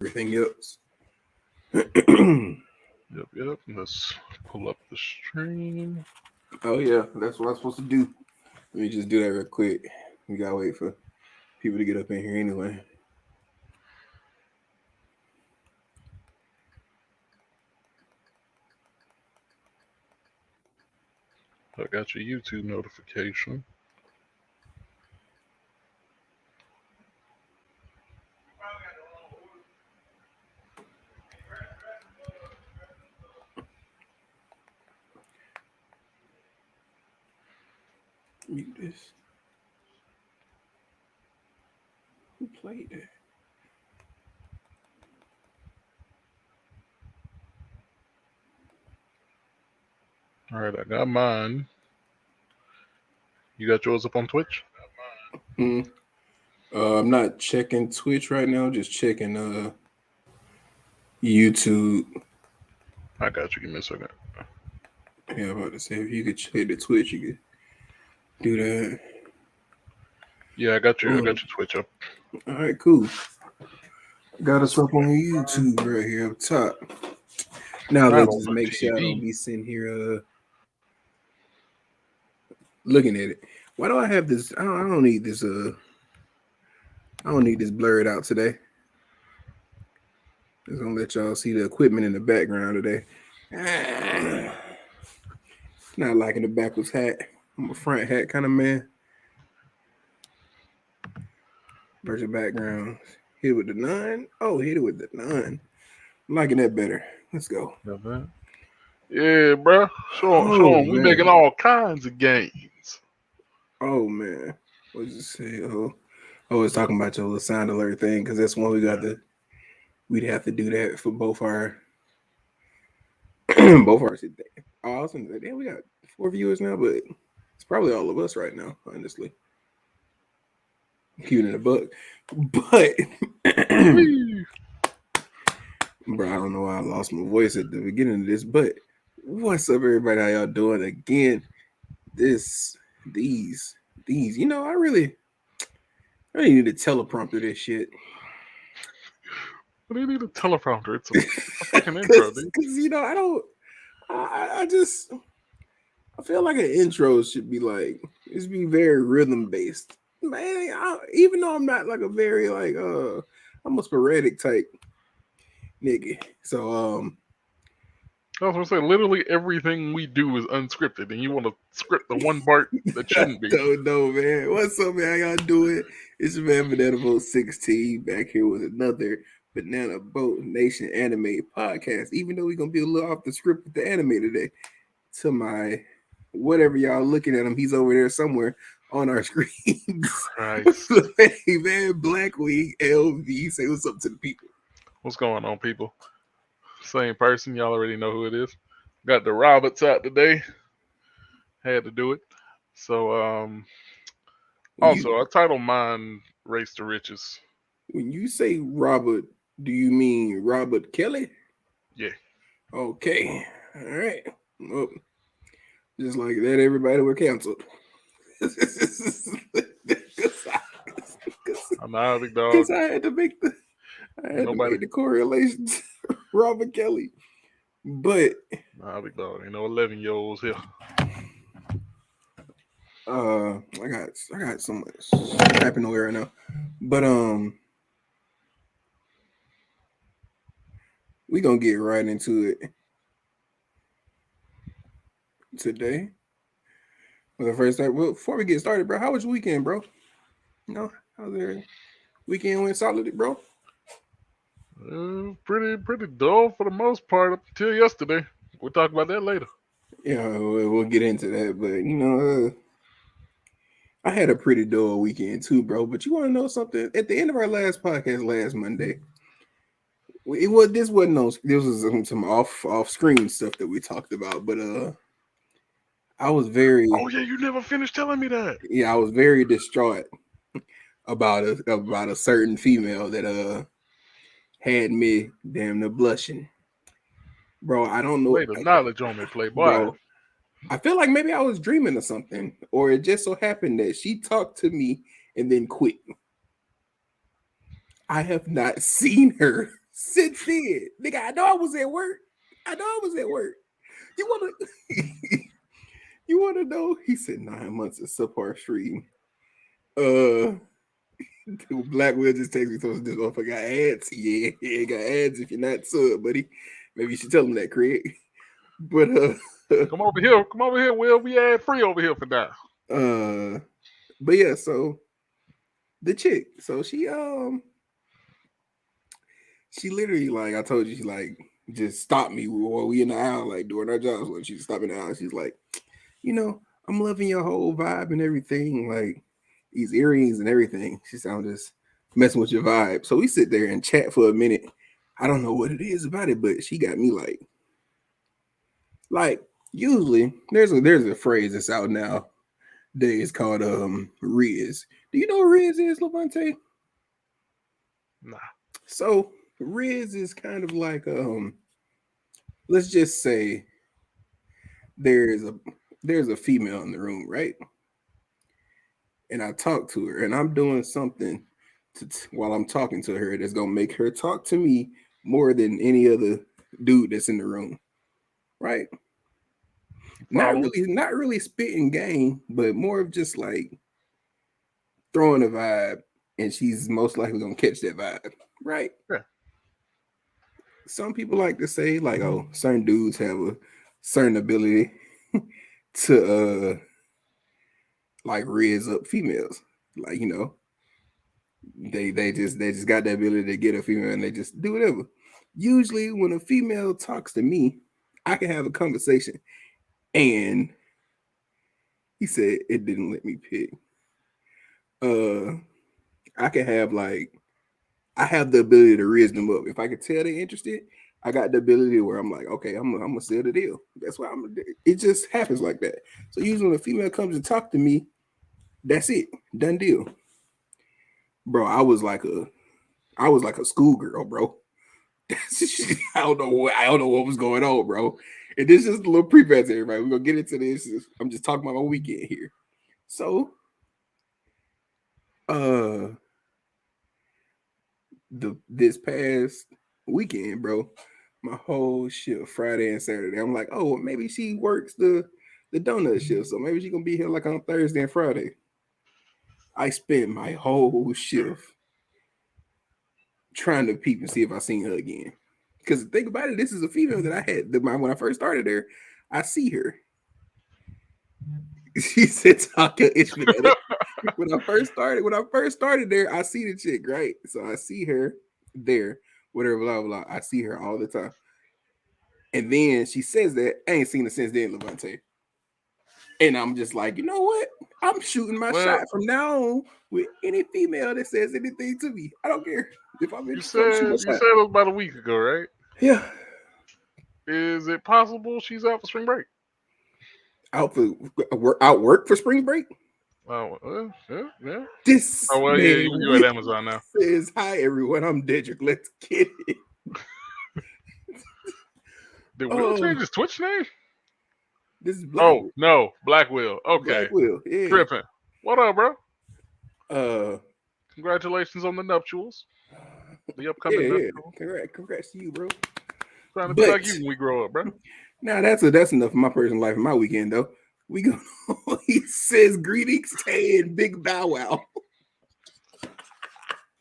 everything else. Yep. Let's pull up the stream. Oh yeah, that's what I'm supposed to do. Let me just do that real quick. We gotta wait for people to get up in here anyway. I got your YouTube notification. Mute this. Who played that? All right, I got mine. You got yours up on Twitch? Hmm. I'm not checking Twitch right now. Just checking YouTube. I got you. Give me a second. Yeah, I'm about to say if you could check the Twitch, you could do that. Yeah, I got you. I got your Twitch up. All right, cool. Got us up on YouTube right here up top. Now Not let's on just the make sure I don't TV. be sitting here looking at it. Why do I have this? I don't need this. I don't need this blurred out today. Just gonna let y'all see the equipment in the background today. Not liking the backwards hat. I'm a front hat kind of man. Versus background. Hit it with the 9. Oh, hit it with the 9. I'm liking that better. Let's go. Yeah, bro. Show Oh 'em. We making man. all kinds of gains. Oh man. What's it say? Oh, I was talking about your little sound alert thing because that's one we got to. We'd have to do that for both our both our. Oh, I was gonna say, damn, we got 4 viewers now, but it's probably all of us right now, honestly. Cute in the book, but bro, I don't know why I lost my voice at the beginning of this, but what's up, everybody? How y'all doing again? These, you know, I really need to teleprompter this shit. What do you need a teleprompter? It's a fucking intro, Cause dude. you know, I just I feel like an intro should be like it's be very rhythm based. Man, even though I'm not like a very like I'm a sporadic type nigga. So I was gonna say, literally everything we do is unscripted, and you want to script the one part that I shouldn't be. don't know, man. What's up, man? How y'all doing? It's your man Banana Boat 16 back here with another Banana Boat Nation anime podcast. Even though we're gonna be a little off the script with the anime today. To my whatever y'all looking at him, he's over there somewhere on our screens. Christ. Hey man, Blackwing LV, say what's up to the people. What's going on, people? Same person. Y'all already know who it is. Got the Roberts out today. Had to do it. So, also, I titled mine Race to Riches. When you say Robert, do you mean Robert Kelly? Yeah. Okay. All right. Well, just like that, everybody were canceled. I'm not a big dog. Because I had to make the Nobody. correlations. Robert Kelly. But Nah, big dog. Ain't no 11-year-olds here. I got so much happening over right now. But we gonna get right into it today. For the first time. Well, before we get started, bro, how was your weekend, bro? You know, how's your weekend went solid, bro? Pretty dull for the most part up until yesterday. We'll talk about that later. Yeah, we'll get into that, but you know, I had a pretty dull weekend too, bro. But you want to know something? At the end of our last podcast last Monday, this wasn't no, this was some off screen stuff that we talked about, but I was very Oh yeah, you never finished telling me that. I was very distraught about a certain female that had me damn near blushing, bro. I don't know, Lay the knowledge on me, playboy. bro. I feel like maybe I was dreaming of something, or it just so happened that she talked to me and then quit. I have not seen her Since then, nigga, I know I was at work. I know I was at work. You wanna you wanna know? He said 9 months of subpar stream. Uh Black will just text me so this motherfucker got ads. Yeah, yeah, got ads if you're not sub, buddy. Maybe you should tell him that, Craig. But Come over here. Come over here, Will. We ad free over here for now. uh but yeah, so the chick, so she literally, like I told you, she like just stopped me while we in the aisle, like doing our jobs. When she stopped in the aisle, she's like, I'm loving your whole vibe and everything, like these earrings and everything. She said, I'm just messing with your vibe. So we sit there and chat for a minute. I don't know what it is about it, but she got me like usually there's a phrase that's out now days called Riz. Do you know what Riz is, Levante? Nah. So Riz is kind of like let's just say there's a there's a female in the room, right? And I talk to her, and I'm doing something while I'm talking to her that's gonna make her talk to me more than any other dude that's in the room, right? Follow. Not really spitting game, but more of just like throwing a vibe, and she's most likely gonna catch that vibe, right? Yeah. Some people like to say like, oh, certain dudes have a certain ability to like riz up females, like they just got the ability to get a female and they just do whatever. Usually, when a female talks to me, I can have a conversation, and he said it didn't let me pick. Uh, I can have like I have the ability to raise them up. If I could tell they're interested, I got the ability where I'm like, okay, I'm gonna seal the deal. That's why I'm. It just happens like that. So usually when a female comes and talk to me, that's it, done deal, bro. I was like a schoolgirl, bro. I don't know what was going on, bro. And this is just a little prevent to everybody. We're gonna get into this. I'm just talking about my weekend here. So, uh, this past weekend, bro, my whole shift Friday and Saturday. I'm like, oh, maybe she works the donut shift, so maybe she gonna be here like on Thursday and Friday. I spent my whole shift trying to peep and see if I seen her again. Because think about it, this is a female that I had when I first started there. I see her. She said, "Taka Ishmael." When I first started there, I see the chick, right? So I see her there, whatever, blah blah. I see her all the time. And then she says that I ain't seen her since then, Levante. And I'm just like, you know what? I'm shooting my Well, shot from now on with any female that says anything to me. I don't care if I'm you interested. I'm shooting said my you shot. said it was about a week ago, right? Yeah, Is it possible she's out for spring break? out work for spring break. Oh, yeah, yeah. This Oh well, yeah. man You at really Amazon now. says, "Hi everyone, I'm Dedrick. Let's get it." Did Will Oh, change his Twitch name? this is Black Oh no, Black Will. Black Okay, Will. Yeah. tripping. What up, bro? Uh, Congratulations on the nuptials, the yeah, upcoming yeah. nuptials. Congrats to you, bro. Trying to be But like you when we grow up, bro. now that's enough of my personal life and my weekend though. We go. He says, "Greetings, Tay and Big Bow Wow."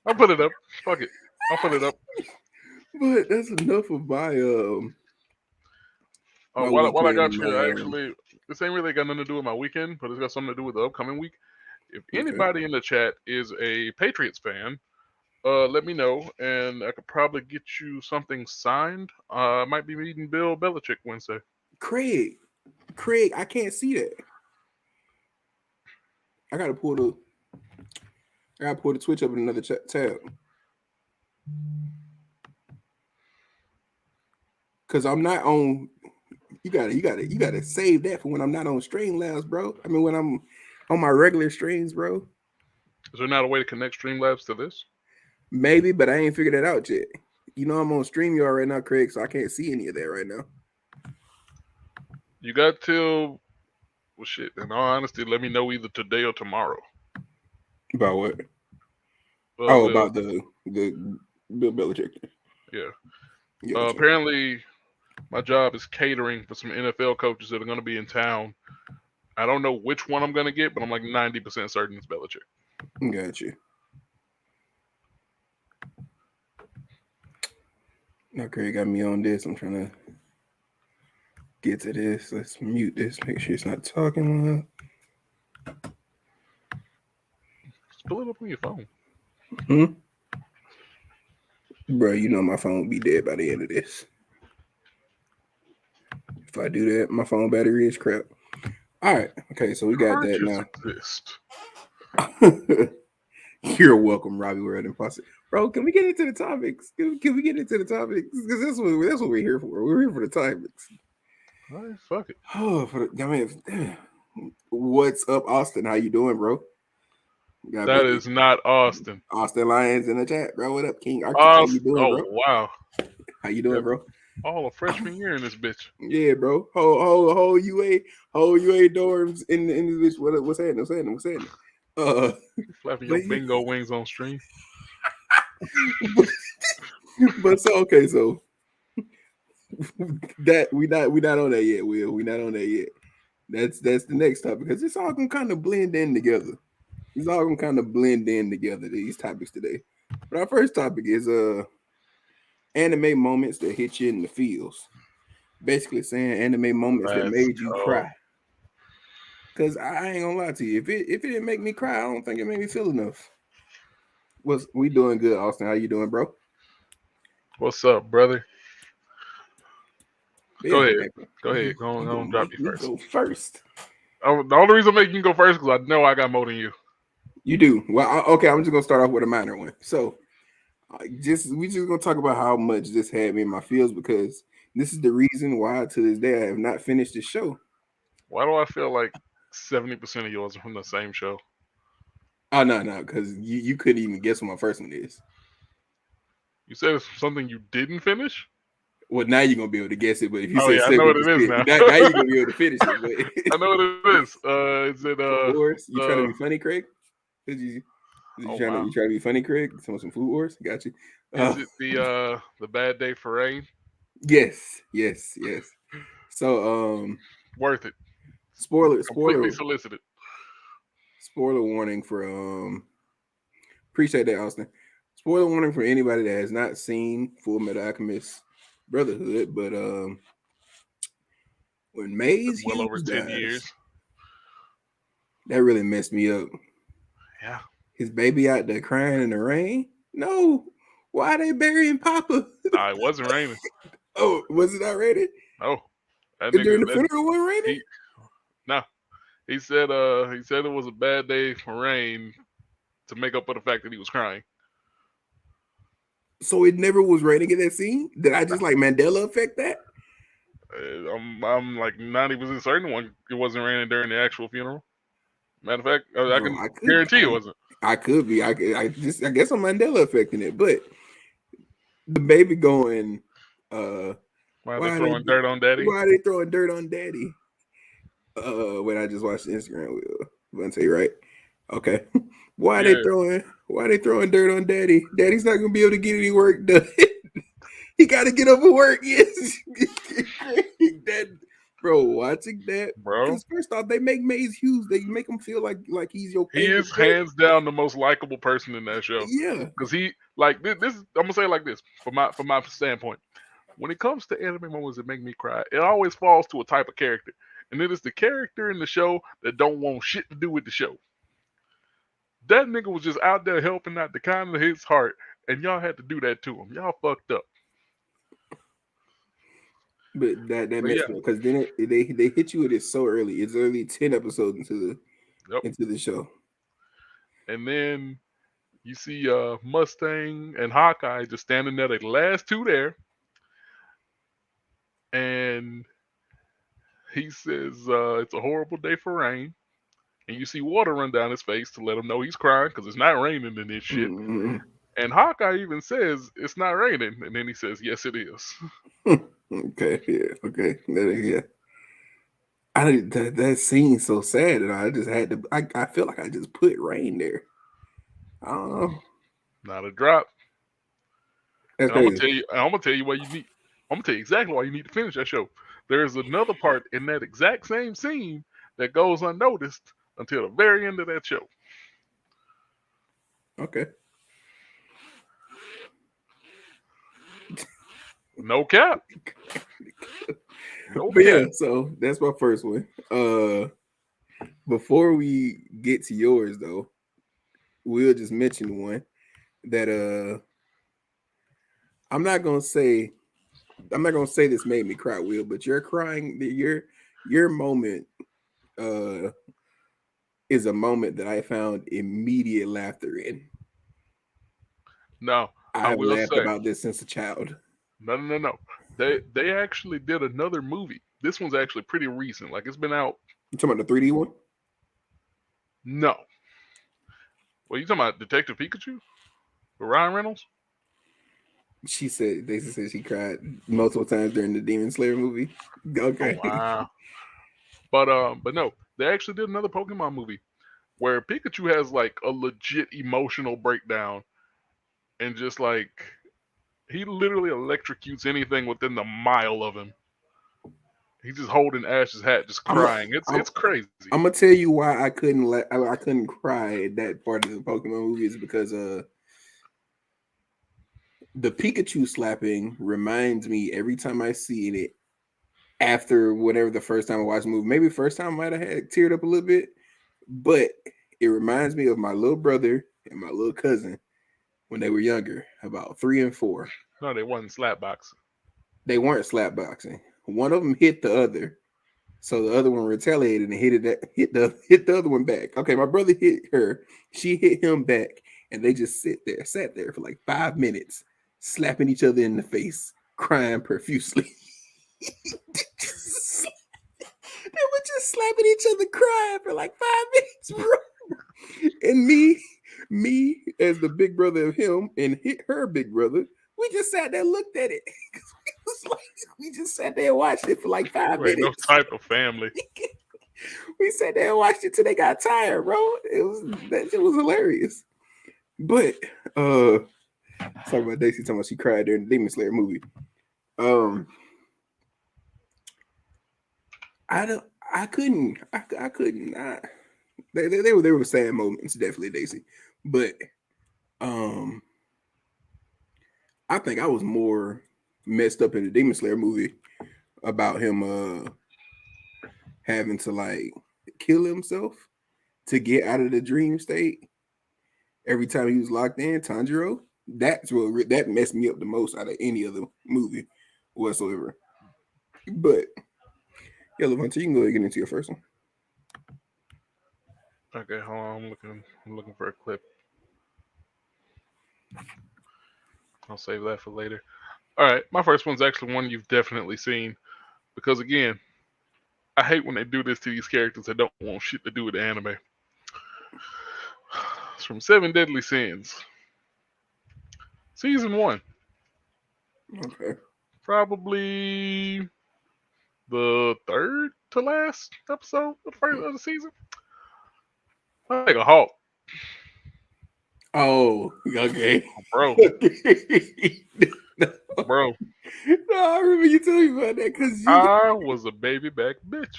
I'll put it up. Fuck it. I'll put it up. But that's enough of Oh, my while I weekend got and you, my actually, this ain't really got nothing to do with my weekend, but it's got something to do with the upcoming week. If okay. anybody in the chat is a Patriots fan, let me know, and I could probably get you something signed. I might be meeting Bill Belichick Wednesday. Craig, I can't see that. I gotta pull the Twitch up in another tab because I'm not on. You gotta save that for when I'm not on Streamlabs, bro. I mean when I'm on my regular streams, bro. Is there not a way to connect Streamlabs to this? Maybe, but I ain't figured that out yet. You know I'm on StreamYard right now, Craig, so I can't see any of that right now. You got till, well, shit. In all honesty, let me know either today or tomorrow. About what? Uh, Oh, the about the Bill Belichick. Yeah. Gotcha. Apparently, my job is catering for some NFL coaches that are going to be in town. I don't know which one I'm going to get, but I'm like 90% certain it's Belichick. Gotcha. Now Craig got me on this. I'm trying to get to this. Let's mute this. Make sure it's not talking loud. Just pull it up on your phone. Hmm? Bro, you know my phone will be dead by the end of this. If I do that, my phone battery is crap. All right. Okay, so we got that Purchase now. exist. You're welcome, Robbie World Imposter. Bro, can we get into the topics? Can we get into the topics? Because that's what we're here for. We're here for the topics. All right, fuck it. Oh, I mean, what's up, Austin? How you doing, bro? Got That is not Austin. Austin Lyons in the chat, bro. What up, King Arctic? How you doing, Oh, bro? wow. How you doing, Got bro? all a freshman year in this bitch. Yeah, bro. Whole UA dorms in this bitch. What's happening? What's happening? Uh, You flapping but your bingo wings on stream. but so okay, so that we not on that yet, Will. We not on that yet. That's the next topic because it's all gonna kind of blend in together. It's all gonna kind of blend in together, these topics today. But our first topic is anime moments that hit you in the feels. Basically saying anime moments that Let's made you go. cry. Cause I ain't gonna lie to you. If it didn't make me cry, I don't think it made me feel enough. We doing good, Austin? How you doing, bro? What's up, brother? But Go yeah, ahead. hey, Go ahead. Go you on, gonna drop make you me first. go first. The only reason I'm making you go first because I know I got more than you. You do well. Okay, I'm just gonna start off with a minor one. So, we just gonna talk about how much this had me in my feels because this is the reason why to this day I have not finished the show. Why do I feel like 70% of yours are from the same show? Oh no, because you couldn't even guess what my first one is. You said it's something you didn't finish? Well, now you're gonna be able to guess it. But if you Oh, say yeah, I know what 70%, it is now. now you're gonna be able to finish it. I But know what it is. Is it, Food Wars, you trying to uh, be funny, Craig? Did oh, you wow. try to be funny, Craig? Some Food Wars, got you. Is it the Bad Day for Rain? Yes. So Worth it. spoiler Completely spoiler solicited. spoiler warning for appreciate that, Austin. Spoiler warning for anybody that has not seen Full Metal Alchemist Brotherhood, but when Maze Been well over Hughes 10 dies, years. that really messed me up. Yeah. His baby out there crying in the rain. No, why they burying Papa? It wasn't raining. Oh, was it already? Oh, that During nigga, the funeral, wasn't raining? he, no. He said it was a bad day for rain to make up for the fact that he was crying. So it never was raining in that scene. Did I just like Mandela affect that? I'm like 90% certain it wasn't raining during the actual funeral. Matter of fact, I Bro, can guarantee it wasn't. I could be. I guess I'm Mandela affecting it. But the baby going, Why are they why are they throwing dirt on daddy? why are they throwing dirt on daddy? When I just watched the Instagram with say right. Okay. Yeah, Why are they throwing dirt on daddy? Daddy's not gonna be able to get any work done. He gotta get up and work. Yes. that bro, watching that. bro. Because first off, they make Maze Hughes, they make him feel like he's your He favorite is character. hands down the most likable person in that show. Yeah. Because he like this. I'm gonna say it like this from my standpoint. When it comes to anime moments that make me cry, it always falls to a type of character, and it is the character in the show that don't want shit to do with the show. That nigga was just out there helping out the kind of his heart, and y'all had to do that to him. Y'all fucked up. But that But yeah, messed me up because then they hit you with it so early. It's early 10 episodes yep. into the show. And then you see Mustang and Hawkeye just standing there, the last two there, and he says it's a horrible day for rain. And you see water run down his face to let him know he's crying because it's not raining in this shit. Mm-hmm. And Hawkeye even says it's not raining, and then he says, "Yes, it is." Okay, yeah, okay, yeah. That scene so sad that I just had to. I feel like I just put rain there. I don't know. Not a drop. That's And I'm gonna crazy. tell you. I'm gonna tell you why you need. I'm gonna tell you exactly why you need to finish that show. There is another part in that exact same scene that goes unnoticed until the very end of that show. Okay. No cap. No But yeah, cap. so that's my first one. Before we get to yours though, we'll just mention one that I'm not gonna say this made me cry, Will, but your moment uh is a moment that I found immediate laughter in. Now I I have will laughed say, about this since a child. no, no, no, no. They actually did another movie. This one's actually pretty recent. Like it's been out. You talking about the 3D one? No. Well, you talking about Detective Pikachu with Ryan Reynolds? They said she cried multiple times during the Demon Slayer movie. Oh Okay. wow. But no, they actually did another Pokemon movie where Pikachu has like a legit emotional breakdown and just like he literally electrocutes anything within the mile of him. He's just holding Ash's hat, just I'm crying. I'm It's crazy. I'm gonna tell you why I couldn't cry at that part of the Pokemon movie is because the Pikachu slapping reminds me every time I see it after whatever the first time I watched the movie. Maybe the first time I might have had teared up a little bit, but it reminds me of my little brother and my little cousin when they were younger, about 3 and 4. No, they wasn't slap boxing. They weren't slap boxing. One of them hit the other, so the other one retaliated and hit the other one back. Okay, my brother hit her, she hit him back, and they just sat there for like 5 minutes, slapping each other in the face, crying profusely. They were just slapping each other, crying for like 5 minutes, bro. And me as the big brother of him and hit her big brother, we just sat there, and looked at it. We was like, we just sat there and watched it for like five You ain't no minutes. type of family. We sat there and watched it till they got tired, bro. It was hilarious. But talking about Daisy talking about she cried during the Demon Slayer movie. Um, I don't. I couldn't. I couldn't. They were sad moments, definitely, Daisy. But um, I think I was more messed up in the Demon Slayer movie about him having to like kill himself to get out of the dream state every time he was locked in. Tanjiro. That messed me up the most out of any other movie whatsoever. But yeah, Levante, you can go ahead and get into your first one. Okay, hold on. I'm looking for a clip. I'll save that for later. All right, my first one's actually one you've definitely seen because again, I hate when they do this to these characters that don't want shit to do with the anime. It's from Seven Deadly Sins, season one. Okay. Probably the third to last episode of the first of the season. Like a hawk, Oh, okay. bro, No, bro. I remember you telling me about that because I was a baby back bitch.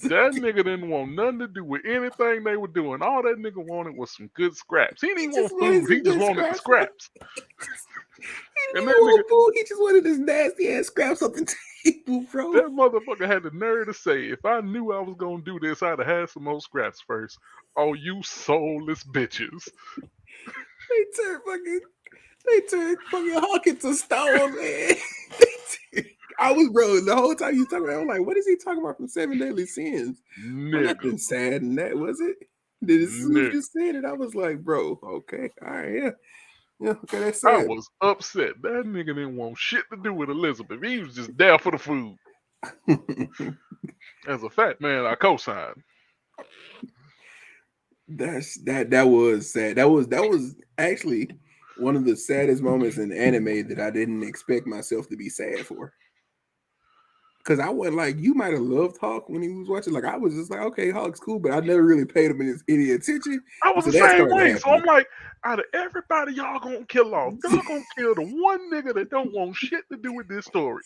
That nigga didn't want nothing to do with anything they were doing. All that nigga wanted was some good scraps. He didn't he even just want wanted food. He some just good wanted the scraps. scraps. He didn't And even that nigga, want food. He just wanted this nasty ass scraps off the table, bro. that motherfucker had the nerve to say, if I knew I was gonna do this, I'd have had some more scraps first. Oh, you soulless bitches. They turned fucking Hawk into stone, man. I was, bro, the whole time you talking about, I'm like, what is he talking about from Seven Deadly Sins? Well, Nigga. nothing sad in that, was it? Then as soon as Nigga. you said it, I was like, bro, okay, all right, yeah. Yeah, okay, that's I sad. was upset. That nigga didn't want shit to do with Elizabeth. He was just there for the food. As a fat man, I co-signed. That was sad. That was actually one of the saddest moments in anime that I didn't expect myself to be sad for. Because I wasn't like, you might have loved Hawk when he was watching. Like, I was just like, okay, Hawk's cool, but I never really paid him any attention I was the until that same started way. So I'm happening. like, out of everybody y'all gonna kill off, y'all gonna kill the one nigga that don't want shit to do with this story.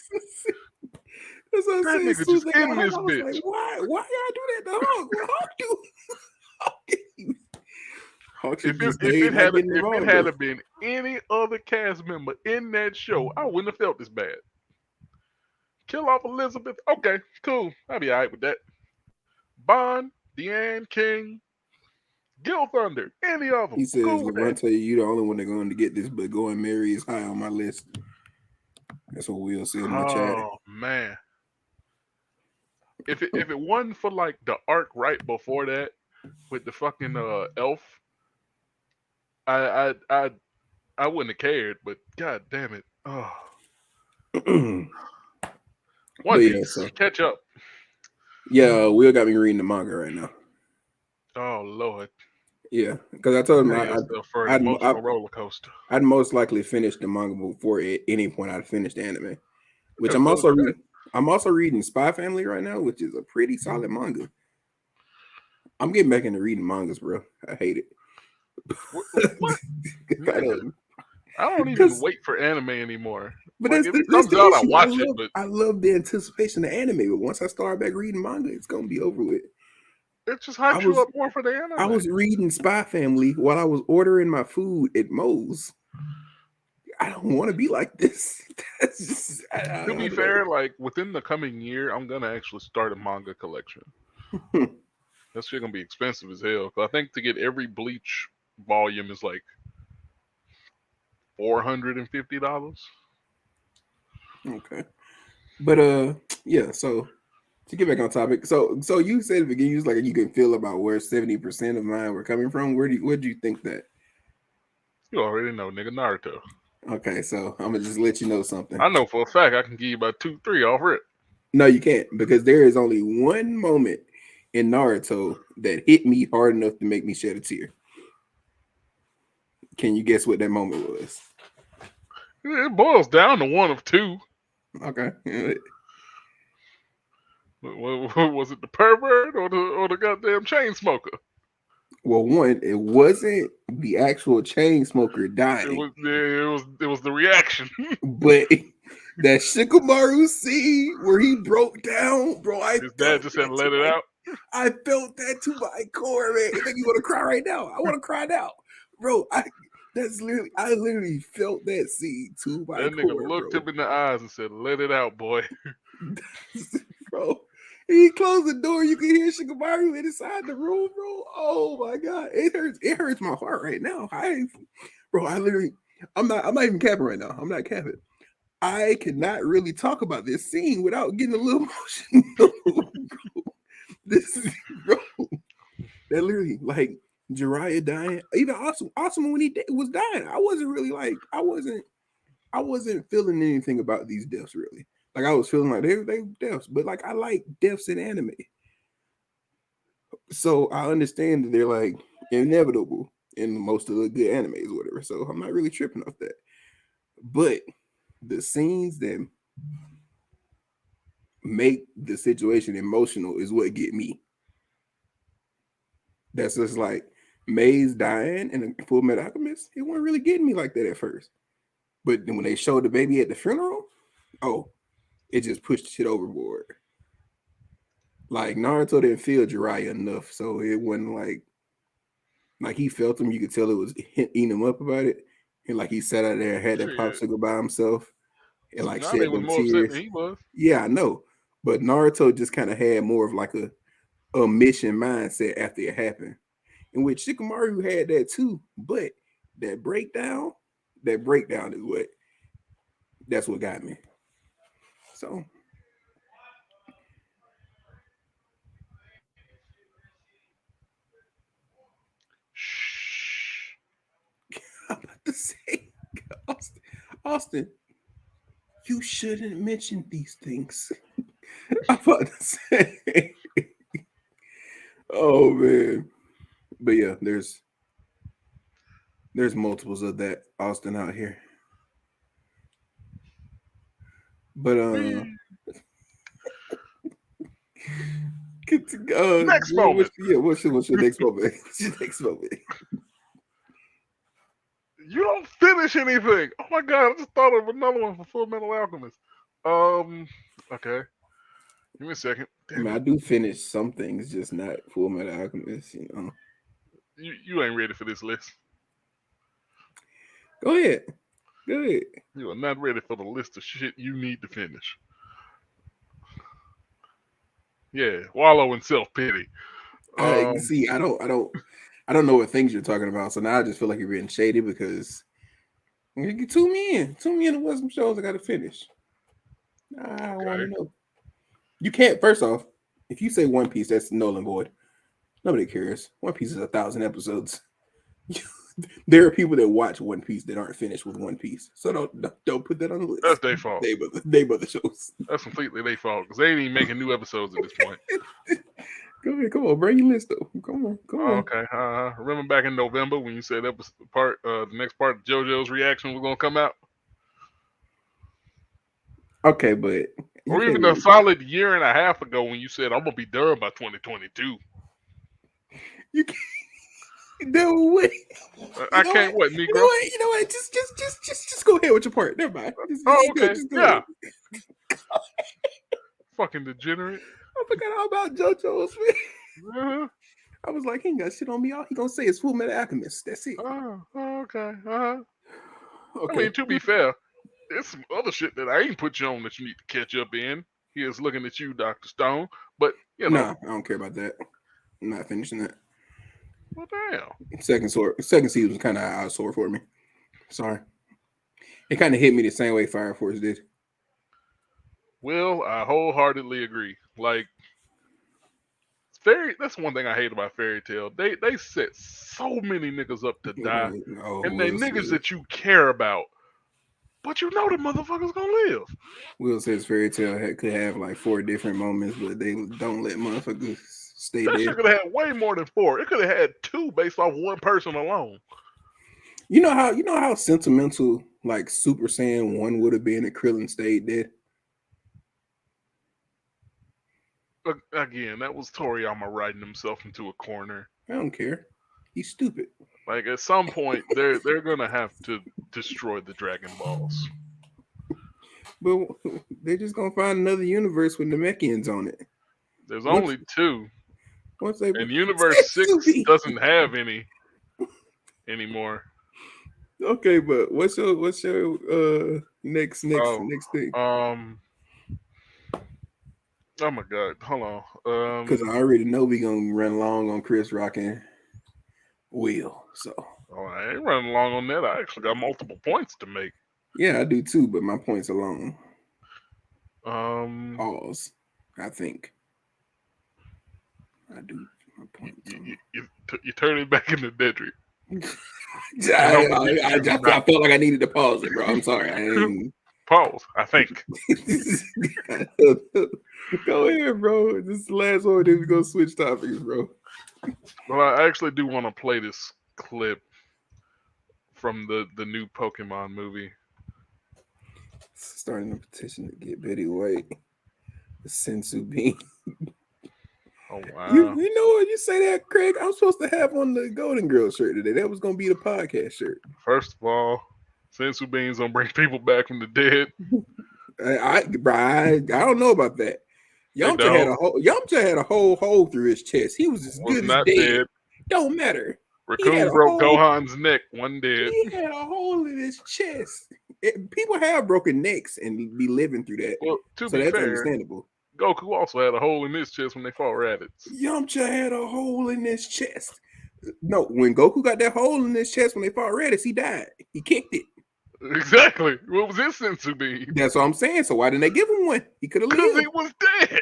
That's what I'm That saying. As nigga soon as just they got in Hawk, this I was like, bitch. why y'all do that to Hawk? What Hawk do? Hawk should just stay not getting If it involved had though. have been any other cast member in that show, I wouldn't have felt this bad. Kill off Elizabeth, okay, cool. I'd be alright with that. Bond, Deanne King, Gil Thunder, any of He them, says, cool with that. Levante, you the only one that going to get this, but Go and Mary is high on my list. That's what Will said in the chat. Oh man, if it wasn't for like the arc right before that with the fucking elf, I I I I wouldn't have cared. But god damn it, oh, But One yeah, Piece, so catch up. yeah, Will got me reading the manga right now. Oh lord, Yeah, because I told him prepare yourself for an I'd, I'd emotional roller coaster. I'd most likely finish the manga before at any point I'd finish the anime. Which Yeah, I'm so also do that. reading. I'm also reading Spy Family right now, which is a pretty solid manga. I'm getting back into reading mangas, bro. I hate it. What, I nigga? don't, I don't even because wait for anime anymore. but Like if it that's comes the out, I issue. watch it. But I love the anticipation of anime, but once I start back reading manga, it's gonna be over with. it just I hypes you was up more for the I anime. was reading Spy Family while I was ordering my food at Moe's. I don't want to be like this. That's just To I be don't fair, like within the coming year, I'm gonna actually start a manga collection. know. That shit gonna be expensive as hell. 'Cause I think to get every Bleach volume is like $450. Okay, but yeah. So to get back on topic, so you said at the beginning, you was like you can feel about where 70% of mine were coming from. Where do you think that? You already know, nigga, Naruto. Okay, so I'm gonna just let you know something. I know for a fact I can give you about 2, 3 off rip. No, you can't because there is only one moment in Naruto that hit me hard enough to make me shed a tear. Can you guess what that moment was? It boils down to one of two. Okay. Was it the pervert or the goddamn chain smoker? Well, one, it wasn't the actual chain smoker dying, It was the reaction. but that Shikamaru scene where he broke down, bro, I His dad felt just said that to let it my out. I felt that to my core, man. It made me want to cry right now. I want to cry now. Bro, I literally felt that scene to my That nigga core, looked bro. him in the eyes and said, "Let it out, boy." Bro. He closed the door. You can hear Shikamaru inside the room, bro. Oh my god, it hurts. It hurts my heart right now. I literally, I'm not even capping right now. I'm not capping. I cannot really talk about this scene without getting a little emotional, bro. This is, bro. That literally, like Jiraiya dying, even awesome when was dying. I wasn't really like, I wasn't feeling anything about these deaths really. Like I was feeling like they deaths, but like I like deaths in anime, so I understand that they're like inevitable in most of the good animes or whatever. So I'm not really tripping off that. But the scenes that make the situation emotional is what get me. That's just like May's dying and Full Metal Alchemist. It wasn't really getting me like that at first. But then when they showed the baby at the funeral, oh, it just pushed shit overboard. Like Naruto didn't feel Jiraiya enough, so it wasn't like he felt him. You could tell it was eating him up about it, and like he sat out there and had that Shit, popsicle by himself and like Tsunade shed was them more upset tears. than he was. Yeah, I know, but Naruto just kind of had more of like a mission mindset after it happened, in which Shikamaru had that too. But that breakdown, that breakdown is that's what got me. So Shh. I'm about to say, Austin, Austin, you shouldn't mention these things. I'm about to say, oh man, but yeah, there's multiples of that Austin out here. But Wee. Next moment. What's your next moment? What's your next moment? You don't finish anything. Oh my god! I just thought of another one for Full Metal Alchemist. Okay. Give me a second. I mean, I do finish some things, just not Full Metal Alchemist. You ain't ready for this list. Go ahead. You are not ready for the list of shit you need to finish. Yeah, wallow in self pity. See, I don't know what things you're talking about. So now I just feel like you're being shady because you tune me in to what some shows I got to finish. I want to know. You can't. First off, if you say One Piece, that's null and void. Nobody cares. One Piece is 1,000 episodes. There are people that watch One Piece that aren't finished with One Piece, so don't put that on the list. That's their fault. They the shows. That's completely their fault because they ain't even making new episodes at this point. Go ahead, come on, bring your list though. Come on. Okay. Remember back in November when you said that was the next part of JoJo's reaction was gonna come out? Okay, but or even a solid year and a half ago when you said I'm gonna be done by 2022. You can't. No way. I can't. What, Negro? You know what? Just go ahead with your part. Never mind. Okay. Yeah. Fucking degenerate. I forgot all about JoJo's, man. Uh-huh. I was like, he ain't got shit on me. All he gonna say is Full Metal Alchemist. That's it. Okay. Okay. I mean, to be fair, there's some other shit that I ain't put you on that you need to catch up in. Here's looking at you, Dr. Stone. But, you know. Nah, I don't care about that. I'm not finishing that. Well, damn. Second season was kind of out of sore for me. Sorry. It kind of hit me the same way Fire Force did. Well, I wholeheartedly agree. Like, that's one thing I hate about Fairy Tail. They set so many niggas up to die. And they niggas that you care about. But you know the motherfuckers gonna live. Will says Fairy Tail could have like 4 different moments, but they don't let motherfuckers stay that dead. Shit could have had way more than 4. It could have had 2 based off one person alone. You know how sentimental like Super Saiyan 1 would have been if Krillin stayed dead? Again, that was Toriyama writing himself into a corner. I don't care. He's stupid. Like at some point, they're gonna have to destroy the Dragon Balls. But they're just gonna find another universe with Namekians on it. There's only 2. And Universe 6 doesn't have any anymore. Okay, but what's your next thing? Oh my god, hold on. Because I already know we gonna run long on Chris Rock and Will. So I ain't running long on that. I actually got multiple points to make. Yeah, I do too, but my points are long. Pause. I think I do. My points. You turn it back into Dedrick. I felt like I needed to pause it, bro. I'm sorry. Pause. I think. Go ahead, bro. This is the last one. Then we gonna switch topics, bro. Well, I actually do want to play this clip from the new Pokemon movie. Starting a petition to get Betty White the Sensu Bean. Oh wow! You know what? You say that, Craig. I'm supposed to have on the Golden Girl shirt today. That was gonna be the podcast shirt. First of all, Sensu Beans gonna bring people back from the dead. I don't know about that. Yamcha had a whole hole through his chest. He was as good as dead. Don't matter. Raccoon broke Gohan's neck. One dead. He had a hole in his chest. People have broken necks and be living through that. Well, to be that's fair, understandable. Goku also had a hole in his chest when they fought rabbits. Yamcha had a hole in his chest. No, when Goku got that hole in his chest when they fought rabbits, he died. He kicked it. Exactly. What was his sensu bean? That's what I'm saying. So why didn't they give him one? He could have lived. Because he was dead.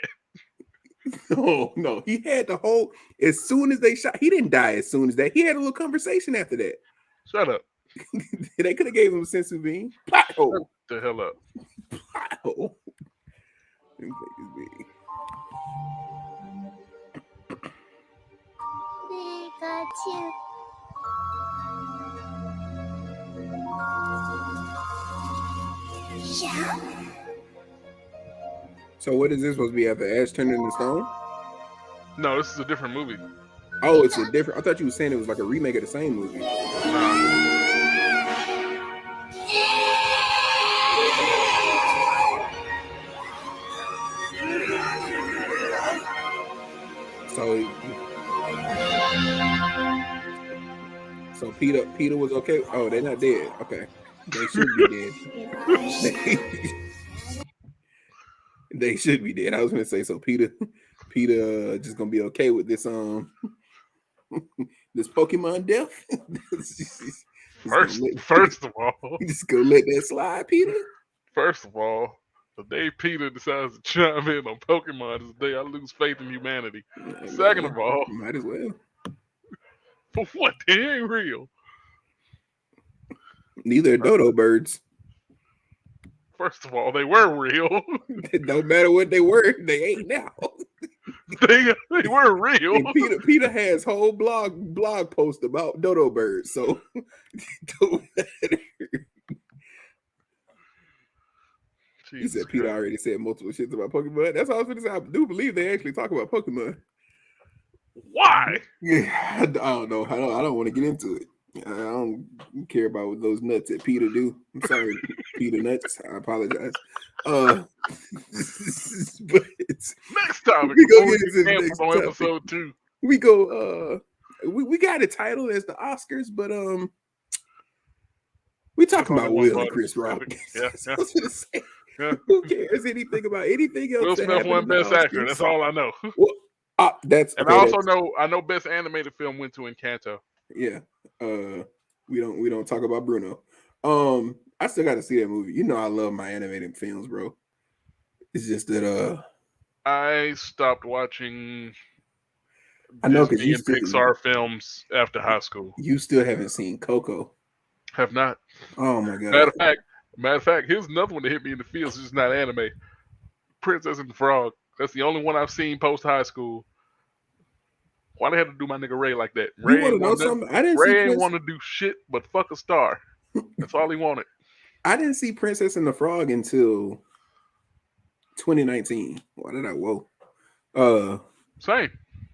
No. He had the whole. As soon as they shot, he didn't die. As soon as that, he had a little conversation after that. Shut up. They could have gave him a sensu bean. Plot hole. Shut the hell up. Plot hole. Pikachu. Yeah. So what is this supposed to be after Ash turning into stone? No, this is a different movie. Oh, it's a different. I thought you were saying it was like a remake of the same movie. Nah. So Peter was okay. Oh, they're not dead. Okay, they should be dead. They should be dead. I was gonna say so. Peter just gonna be okay with this this Pokemon death. First of all, Just go let that slide, Peter. First of all, the day Peter decides to chime in on Pokemon is the day I lose faith in humanity. Hey, Second man, of all, might as well. for what? They ain't real. Neither are dodo birds. First of all, they were real. It don't matter what they were, they ain't now. they were real. And Peter has whole blog post about dodo birds, so don't matter. He Jesus said Peter Christ. already said multiple shits about Pokemon. That's all I was going to say. I do believe they actually talk about Pokemon. Why? Yeah, I don't know. I don't want to get into it. I don't care about what those nuts that Peter do. I'm sorry, Peter nuts. I apologize. But Next topic. we go Before get we into get the canceled next on topic. episode 2. We go. We got a title as the Oscars, but we talking There's about only one Will and part. Chris Rock. Yeah, I was gonna say, yeah. who cares anything about anything else Will that Smith happened won in the Best Actor. Oscars? That's all I know. Well, that's And okay. I also know Best Animated Film went to Encanto. Yeah. We don't talk about Bruno. I still got to see that movie. You know, I love my animated films, bro. It's just that I stopped watching I know because Disney and Pixar films after high school. You still haven't seen Coco. Have not. Oh my god. Matter of fact, here's another one that hit me in the feels. It's just not anime. Princess and the Frog. That's the only one I've seen post high school. Why they had to do my nigga Ray like that? You want to know something? Ray ain't want to do shit but fuck a star. That's all he wanted. I didn't see Princess and the Frog until 2019. Why did I? Whoa. Same,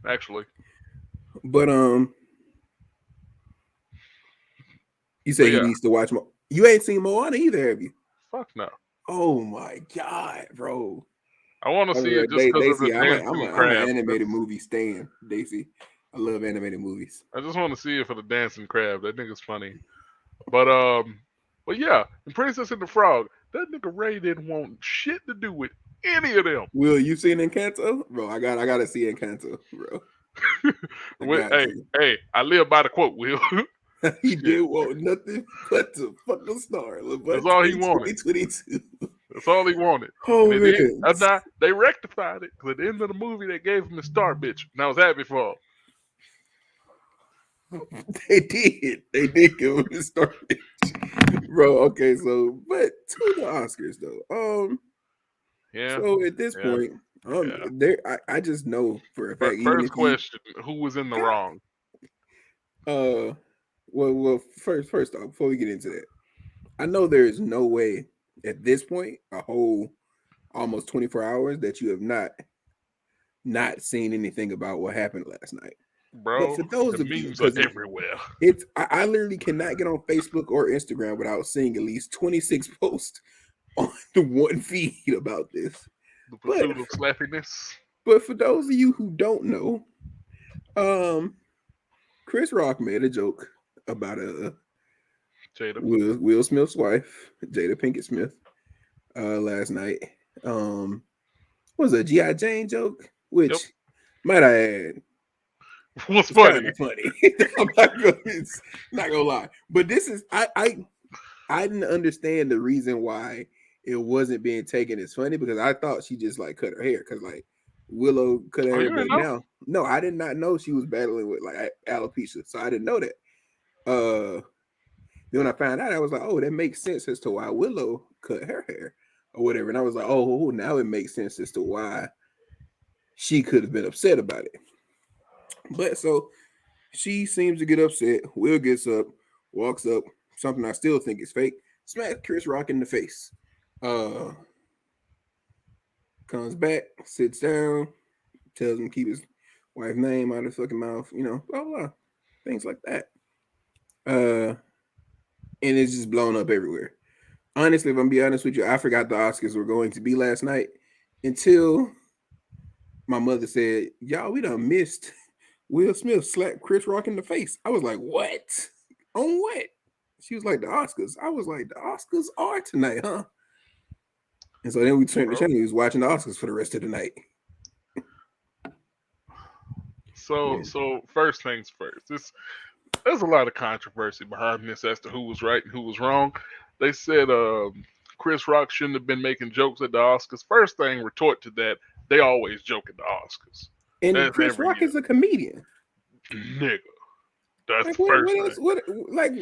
actually. But you say he needs to watch more. You ain't seen Moana either, have you? Fuck no. Oh my god, bro. I want to see it just because of the dancing crab. I'm an animated movie stan, Daisy. I love animated movies. I just want to see it for the dancing crab. That nigga's funny. But yeah, in Princess and the Frog, that nigga Ray didn't want shit to do with any of them. Will, you seen Encanto? Bro, I gotta see Encanto, bro. Hey, I live by the quote, Will. He did want nothing but to fuck a star. That's all he wanted. 2022. That's all he wanted. Oh, man. They rectified it because at the end of the movie they gave him the star bitch, and I was happy for him. They did give him the star bitch, bro. Okay, so but to the Oscars though. Yeah. So at this point, there I just know for a fact. First question: who was in the wrong? Well, first off, before we get into that, I know there is no way at this point, a whole almost 24 hours, that you have not seen anything about what happened last night. Bro, but for those the of you, memes are everywhere. I literally cannot get on Facebook or Instagram without seeing at least 26 posts on the one feed about this. The pursuit of slappiness. But for those of you who don't know, Chris Rock made a joke about Will Smith's wife, Jada Pinkett Smith, last night. Was a G.I. Jane joke, which might I add, was funny. I'm not gonna lie, but this is I didn't understand the reason why it wasn't being taken as funny, because I thought she just like cut her hair, because like Willow cut her hair, but no, I did not know she was battling with like alopecia, so I didn't know that. Then when I found out, I was like, oh, that makes sense as to why Willow cut her hair or whatever, and I was like, oh, now it makes sense as to why she could have been upset about it. But so she seems to get upset. Will gets up, walks up, something I still think is fake, smacks Chris Rock in the face. Comes back, sits down, tells him keep his wife name out of his fucking mouth, blah blah, things like that. And it's just blown up everywhere. Honestly, if I'm be honest with you, I forgot the Oscars were going to be last night until my mother said, "Y'all, we done missed Will Smith slapped Chris Rock in the face." I was like, "What? On what?" She was like, "The Oscars." I was like, "The Oscars are tonight, huh?" And so then we turned the Bro. channel. He was watching the Oscars for the rest of the night. So Yeah. so first things first. There's a lot of controversy behind this as to who was right and who was wrong. They said Chris Rock shouldn't have been making jokes at the Oscars. First thing, retort to that, they always joke at the Oscars. And That's Chris every Rock year. is a comedian. Nigga. That's Like the first what else? thing. What like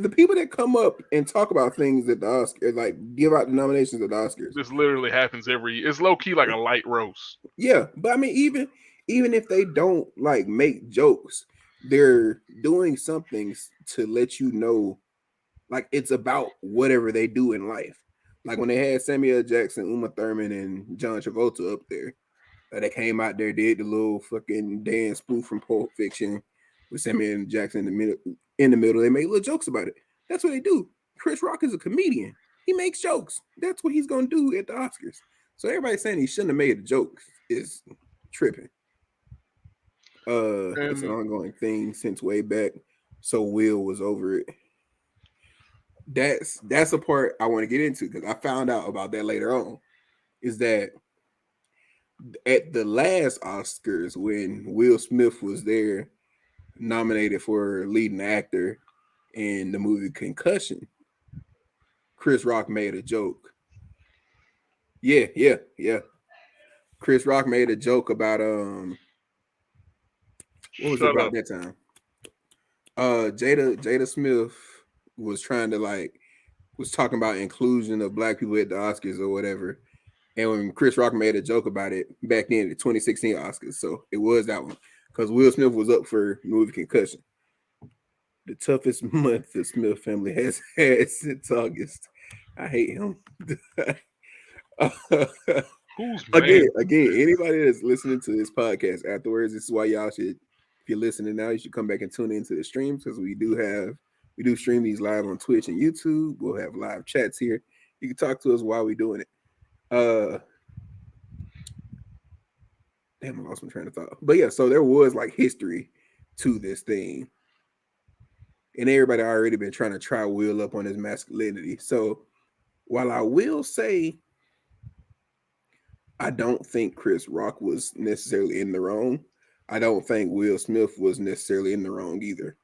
the people that come up and talk about things at the Oscars, like give out the nominations at the Oscars. This literally happens every year. It's low key like a light roast. Yeah, but I mean, even if they don't like make jokes, they're doing something to let you know, like it's about whatever they do in life. Like when they had Samuel Jackson, Uma Thurman, and John Travolta up there, they came out there, did the little fucking dance spoof from Pulp Fiction with Samuel Jackson in the middle. In the middle, they made little jokes about it. That's what they do. Chris Rock is a comedian. He makes jokes. That's what he's gonna do at the Oscars. So everybody saying he shouldn't have made a joke is tripping. It's an And ongoing thing since way back. So Will was over it. That's a part I want to get into because I found out about that later on. Is that at the last Oscars when Will Smith was there, nominated for leading actor in the movie Concussion, Chris Rock made a joke. Yeah. Chris Rock made a joke about what was it shut about up. that time? Jada Smith was trying to was talking about inclusion of black people at the Oscars or whatever. And when Chris Rock made a joke about it back then, the 2016 Oscars, so it was that one because Will Smith was up for movie Concussion, the toughest month the Smith family has had since August. I hate him. Who's again, man? again, anybody that's listening to this podcast afterwards, this is why y'all should, if you're listening now, you should come back and tune into the streams because we do stream these live on Twitch and YouTube. We'll have live chats here. You can talk to us while we're doing it. Damn, I lost my train of thought. But yeah, so there was like history to this thing. And everybody already been trying to try Will up on his masculinity. So while I will say I don't think Chris Rock was necessarily in the wrong, I don't think Will Smith was necessarily in the wrong either.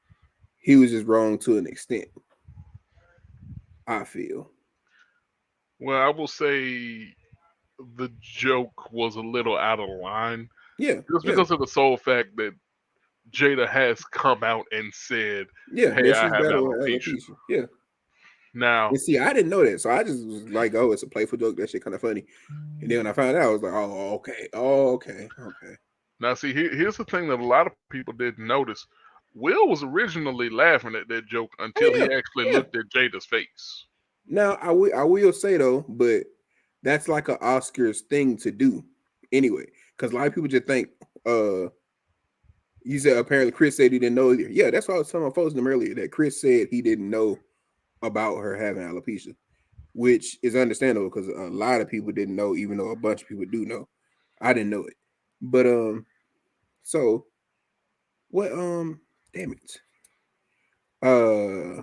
He was just wrong to an extent, I feel. Well, I will say the joke was a little out of line Yeah, just yeah, because of the sole fact that Jada has come out and said, yeah. "Hey, That I she's have battling alopecia." alopecia. Yeah. Now, And see, I didn't know that. So I just was like, oh, it's a playful joke. That shit kind of funny. And then when I found out, I was like, oh, okay. Oh, okay. now, see, here's the thing that a lot of people didn't notice. Will was originally laughing at that joke Oh until he yeah, actually yeah. looked at Jada's face. Now I will say though, but that's like an Oscars thing to do anyway. Because a lot of people just think, you said apparently Chris said he didn't know either. Yeah, that's what I was telling my folks them earlier that Chris said he didn't know about her having alopecia, which is understandable because a lot of people didn't know, even though a bunch of people do know. I didn't know it, but so what? Damn it. Uh,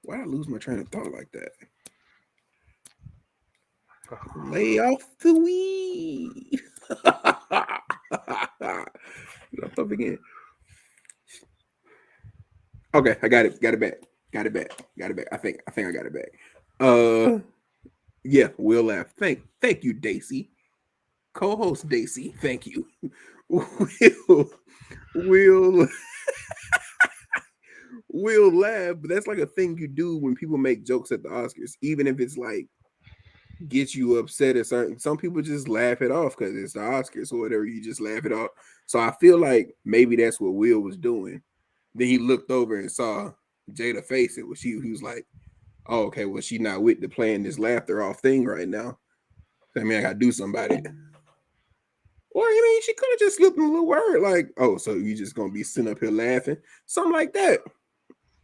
why did I lose my train of thought like that? Lay off the weed. I'll thought again. Okay, I got it. Got it back. Got it back. Got it back. I think I got it back. Yeah, we'll laugh. Thank you, Daisy. Co-host Daisy. Thank you. We'll we'll laugh, but that's like a thing you do when people make jokes at the Oscars, even if it's like gets you upset at certain. Some people just laugh it off because it's the Oscars or whatever. You just laugh it off. So I feel like maybe that's what Will was doing. Then he looked over and saw Jada face it. Was he was like, "Oh, okay. Well, she not with the playing this laughter off thing right now. I mean, I gotta do something about it." Or I mean, she could have just slipped him a little word like, "Oh, so you just gonna be sitting up here laughing?" Something like that.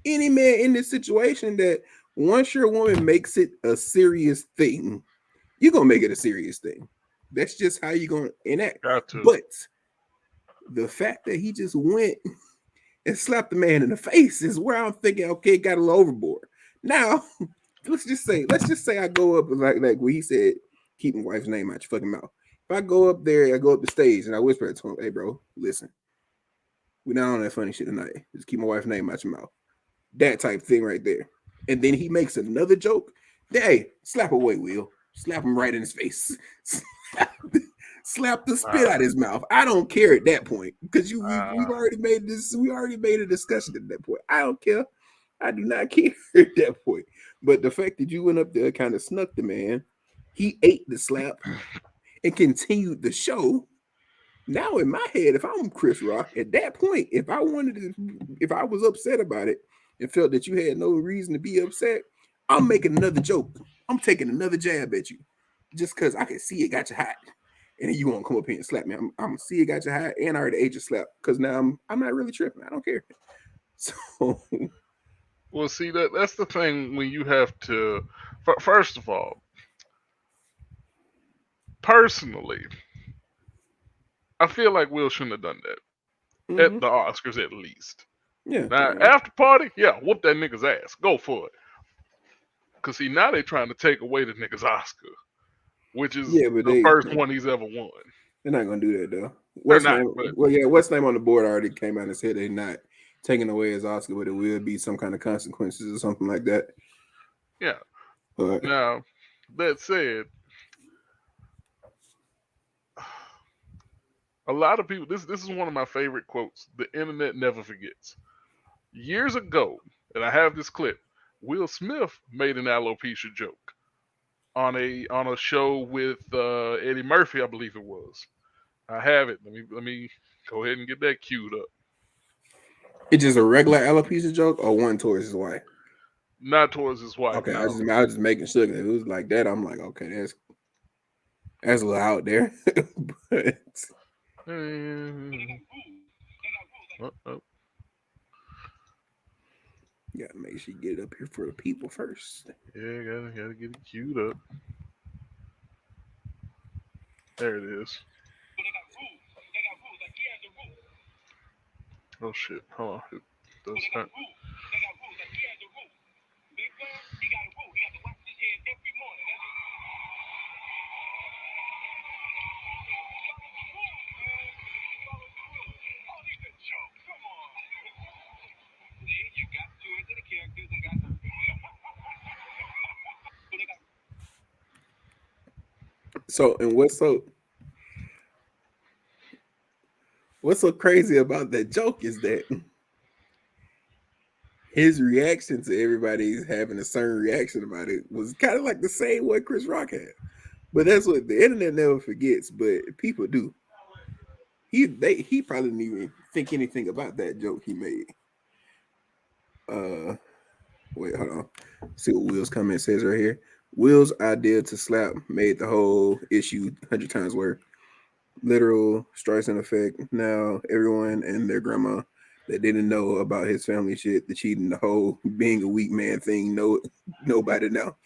Any man in this situation that once your woman makes it a serious thing, you're gonna make it a serious thing. That's just how you're gonna enact. Got to. But the fact that he just went and slapped the man in the face is where I'm thinking, okay, got a little overboard. Now, let's just say I go up like what he said, keep my wife's name out your fucking mouth. If I go up there, I go up the stage and I whisper to him, "Hey, bro, listen, we're not on that funny shit tonight. Just keep my wife's name out your mouth." That type thing right there. And then he makes another joke. Hey, slap away, Will. Slap him right in his face. Slap the spit out his mouth. I don't care at that point because we've already made this. We already made a discussion at that point. I don't care. I do not care at that point. But the fact that you went up there, kind of snuck the man, he ate the slap and continued the show. Now in my head, if I'm Chris Rock, at that point, if I was upset about it and felt that you had no reason to be upset, I'm making another joke. I'm taking another jab at you, just because I can see it got you hot, and then you won't come up here and slap me. I'm gonna see it got you hot, and I already ate your slap because now I'm not really tripping. I don't care. So Well, see that's the thing when you have to. First of all, personally, I feel like Will shouldn't have done that at mm-hmm. the Oscars at least. Yeah, Now after party, yeah, whoop that nigga's ass, go for it. Cause see now they trying to take away the nigga's Oscar, which is yeah, but the first one he's ever won. they're not gonna do that though. They're What's not, name? but Well, yeah, what's name on the board already came out and said they're not taking away his Oscar, but it will be some kind of consequences or something like that. yeah. But Now that said, a lot of people. This is one of my favorite quotes. The internet never forgets. Years ago, and I have this clip. Will Smith made an alopecia joke on a show with Eddie Murphy, I believe it was. I have it. Let me go ahead and get that queued up. it's just a regular alopecia joke or one towards his wife. Not towards his wife. Okay, No. I was just making sure that if it was like that, I'm like, okay, that's a little out there. But Oh. you gotta make sure you get it up here for the people first. Yeah, gotta get it queued up. There it is. Oh shit! Hold on. It does not. So, and what's so crazy about that joke is that his reaction to everybody having a certain reaction about it was kind of like the same way Chris Rock had. But that's what the internet never forgets, but people do. He probably didn't even think anything about that joke he made. Wait, hold on. See what Will's comment says right here. Will's idea to slap made the whole issue 100 times worse. Literal strikes in effect. Now everyone and their grandma that didn't know about his family shit, the cheating, the whole being a weak man thing, nobody know.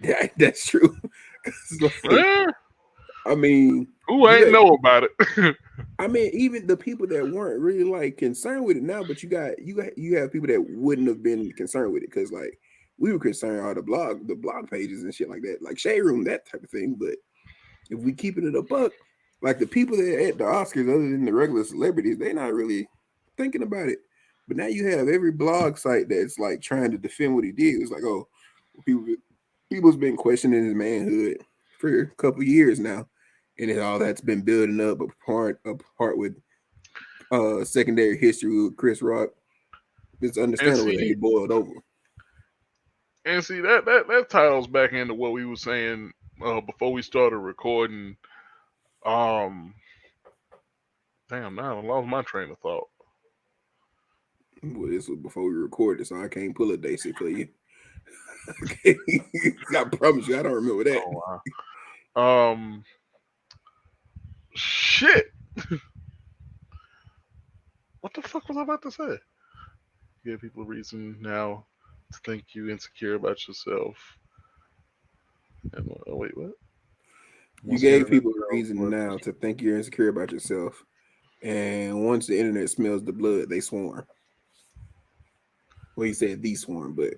Yeah, that's true. Like, I mean, Who ain't know about it? I mean, even the people that weren't really like concerned with it now, but you have people that wouldn't have been concerned with it because like we were concerned all the blog pages and shit like that, like Shade Room, that type of thing. But if we keeping it a buck, like the people that at the Oscars, other than the regular celebrities, they're not really thinking about it. But now you have every blog site that's like trying to defend what he did. It's like, oh, people's been questioning his manhood for a couple years now, and all that's been building up apart with secondary history with Chris Rock. It's understandable that he boiled over. And see that ties back into what we were saying before we started recording. Um, Damn, now I lost my train of thought. Well, this was before we recorded, so I can't pull a Daisy for you. Okay. I promise you, I don't remember that. Oh, wow. Shit. What the fuck was I about to say? Give people a reason now to think you insecure about yourself. And wait, what? You Once the gave internet people a smells reason blood, now to think you're insecure about yourself. And once the internet smells the blood, they swarm. Well, he said the swarm, but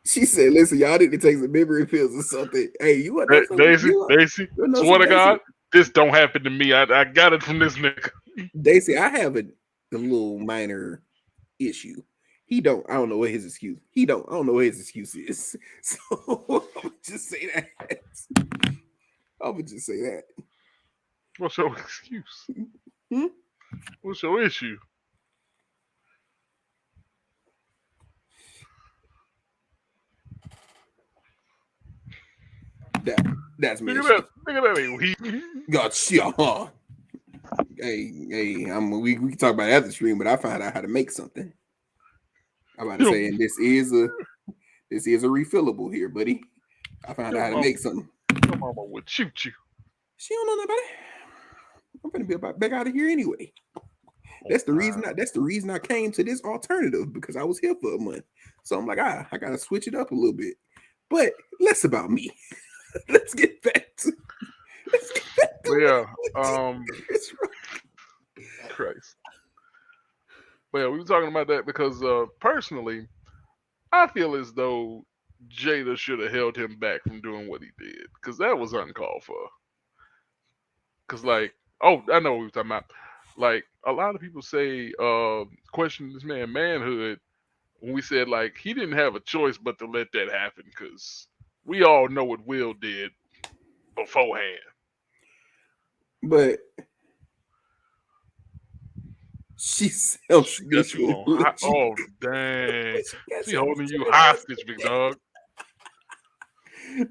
she said, "Listen, y'all need to take some memory pills or something." Hey, you want to know something? Daisy, Daisy, You want to know swear something, to Daisy? God, this don't happen to me. I got it from this nigga. Daisy, I have a little minor issue. He don't. I don't know what his excuse. He don't. I don't know what his excuse is. So I'm gonna just say that. I'm gonna just say that. What's your excuse? Hmm? What's your issue? That's my Nigga, issue. that ain't weak. Gotcha. Huh? Hey, we can talk about it after the stream, but I found out how to make something. I'm about to Your, say, and this is a refillable here, buddy. I found out your how to mama, make something. your mama would shoot you. She don't know nothing about it. I'm gonna be back out of here anyway. Oh, That's the reason. That's the reason I came to this alternative because I was here for a month. So I'm like, I gotta switch it up a little bit. But less about me. Let's get back to. Let's get back but to yeah, what Christ. But yeah, we were talking about that because personally, I feel as though Jada should have held him back from doing what he did because that was uncalled for. Because I know what we were talking about. Like a lot of people say, question this man manhood when we said like he didn't have a choice but to let that happen because we all know what Will did beforehand. But she self She got you snitching. on. Oh dang! She holding you Ass. hostage, big dog.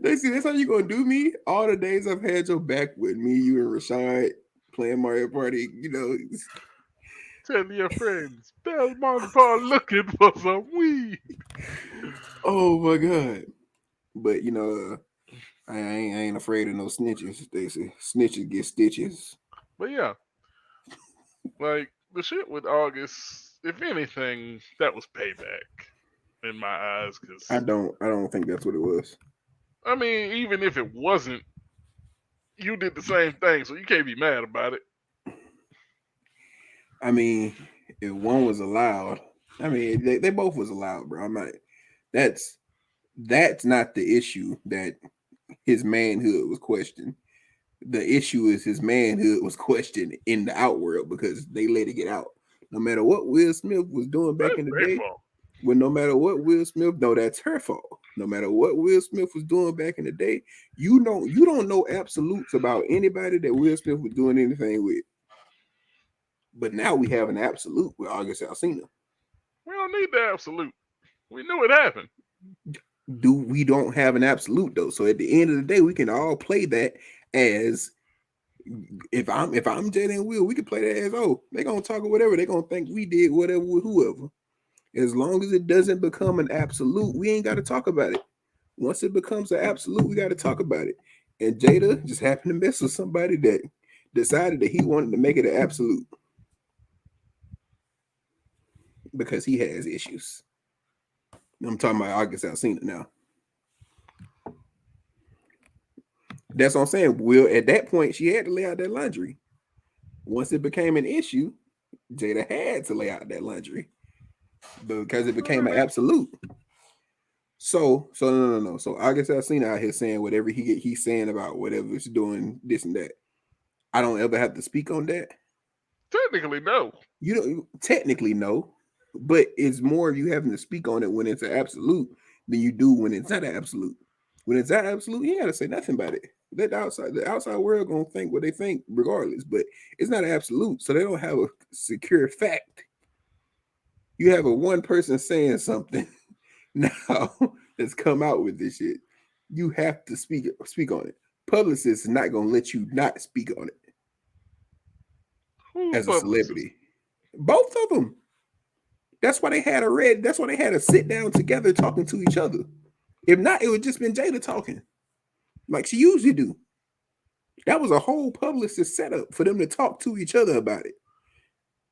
They see that's how you gonna do me. All the days I've had your back with me, you and Rashad playing Mario Party. Tell your friends, Belmont Paul looking for some weed. Oh my god! But I ain't afraid of no snitches. They say snitches get stitches. But yeah, like the shit with August, if anything, that was payback in my eyes. I Cause don't think that's what it was. I mean, even if it wasn't, you did the same thing, so you can't be mad about it. I mean, if one was allowed, I mean they both was allowed, bro. I'm not. That's that's not the issue that his manhood was questioned. The issue is his manhood was questioned in the outworld because they let it get out. No matter what Will Smith was doing back That's in the their day, fault. no matter what Will Smith, no, that's her fault. No matter what Will Smith was doing back in the day, you don't know absolutes about anybody that Will Smith was doing anything with. But now we have an absolute with August Alsina. We don't need the absolute. We knew it happened. We don't have an absolute though. So at the end of the day, we can all play that as if I'm Jada and Will, we can play that as they gonna talk or whatever. They gonna think we did whatever with whoever. As long as it doesn't become an absolute, we ain't got to talk about it. Once it becomes an absolute, we got to talk about it. And Jada just happened to mess with somebody that decided that he wanted to make it an absolute because he has issues. I'm talking about August Alsina now. That's what I'm saying. Will at that point she had to lay out that laundry. Once it became an issue, Jada had to lay out that laundry because it became an absolute. So no. So August Alsina out here saying whatever he's saying about whatever it's doing this and that. I don't ever have to speak on that. Technically, no. You don't technically no, but it's more of you having to speak on it when it's an absolute than you do when it's not an absolute. When it's an absolute, you ain't gotta say nothing about it. Let the outside world gonna think what they think regardless, but it's not an absolute, so they don't have a secure fact. You have a one person saying something now that's come out with this shit. You have to speak on it. Publicist is not gonna let you not speak on it Who's as a publicist? celebrity. Both of them. That's why they had That's why they had a sit down together talking to each other. If not, it would just been Jada talking like she usually do. That was a whole publicist setup for them to talk to each other about it,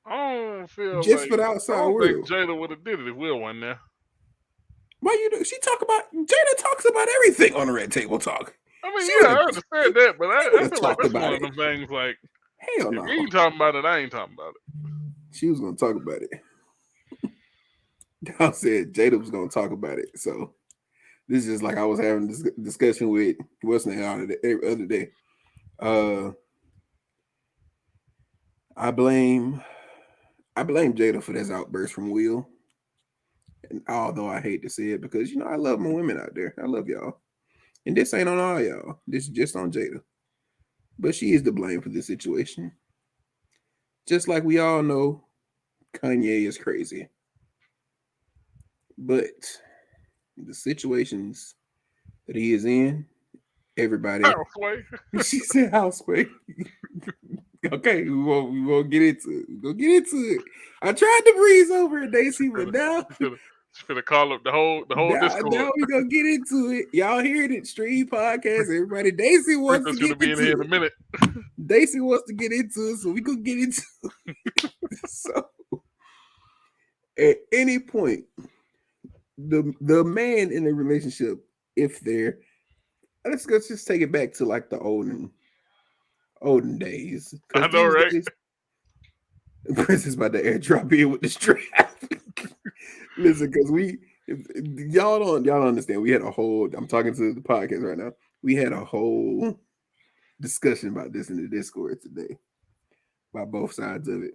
I don't feel just like for the I outside don't think world. Jada would have did it if Will wasn't there. Why you do? She talk about Jada talks about everything on the Red Table Talk. I mean, She yeah, would I have. understand that, but She I would have feel like talked that's about one of it. them things. Like, Hell if no. you ain't talking about it, I ain't talking about it. She was gonna talk about it. I said Jada was gonna talk about it. So this is just like I was having this discussion with what's the name the other day. Uh, I blame Jada for this outburst from Will. And although I hate to say it, because I love my women out there. I love y'all. And this ain't on all y'all. This is just on Jada. But she is to blame for this situation. Just like we all know, Kanye is crazy. But the situations that he is in, everybody. Houseway. She said houseway. Okay, we won't get into it. We'll get into it. I tried to breeze over it, Daisy, but now She finna call up the whole Discord. now we gonna get into it. Y'all heard it, Stream Podcast. Everybody, Daisy wants to Rico's get gonna be in here in into a minute. it. Daisy wants to get into it, so we gonna get into it. So at any point, the man in the relationship, if they're let's just take it back to like the olden days. I Because know, these right? days Princess about to airdrop in with the strap. Listen, because y'all don't understand. We had a whole. I'm talking to the podcast right now. We had a whole discussion about this in the Discord today, by both sides of it.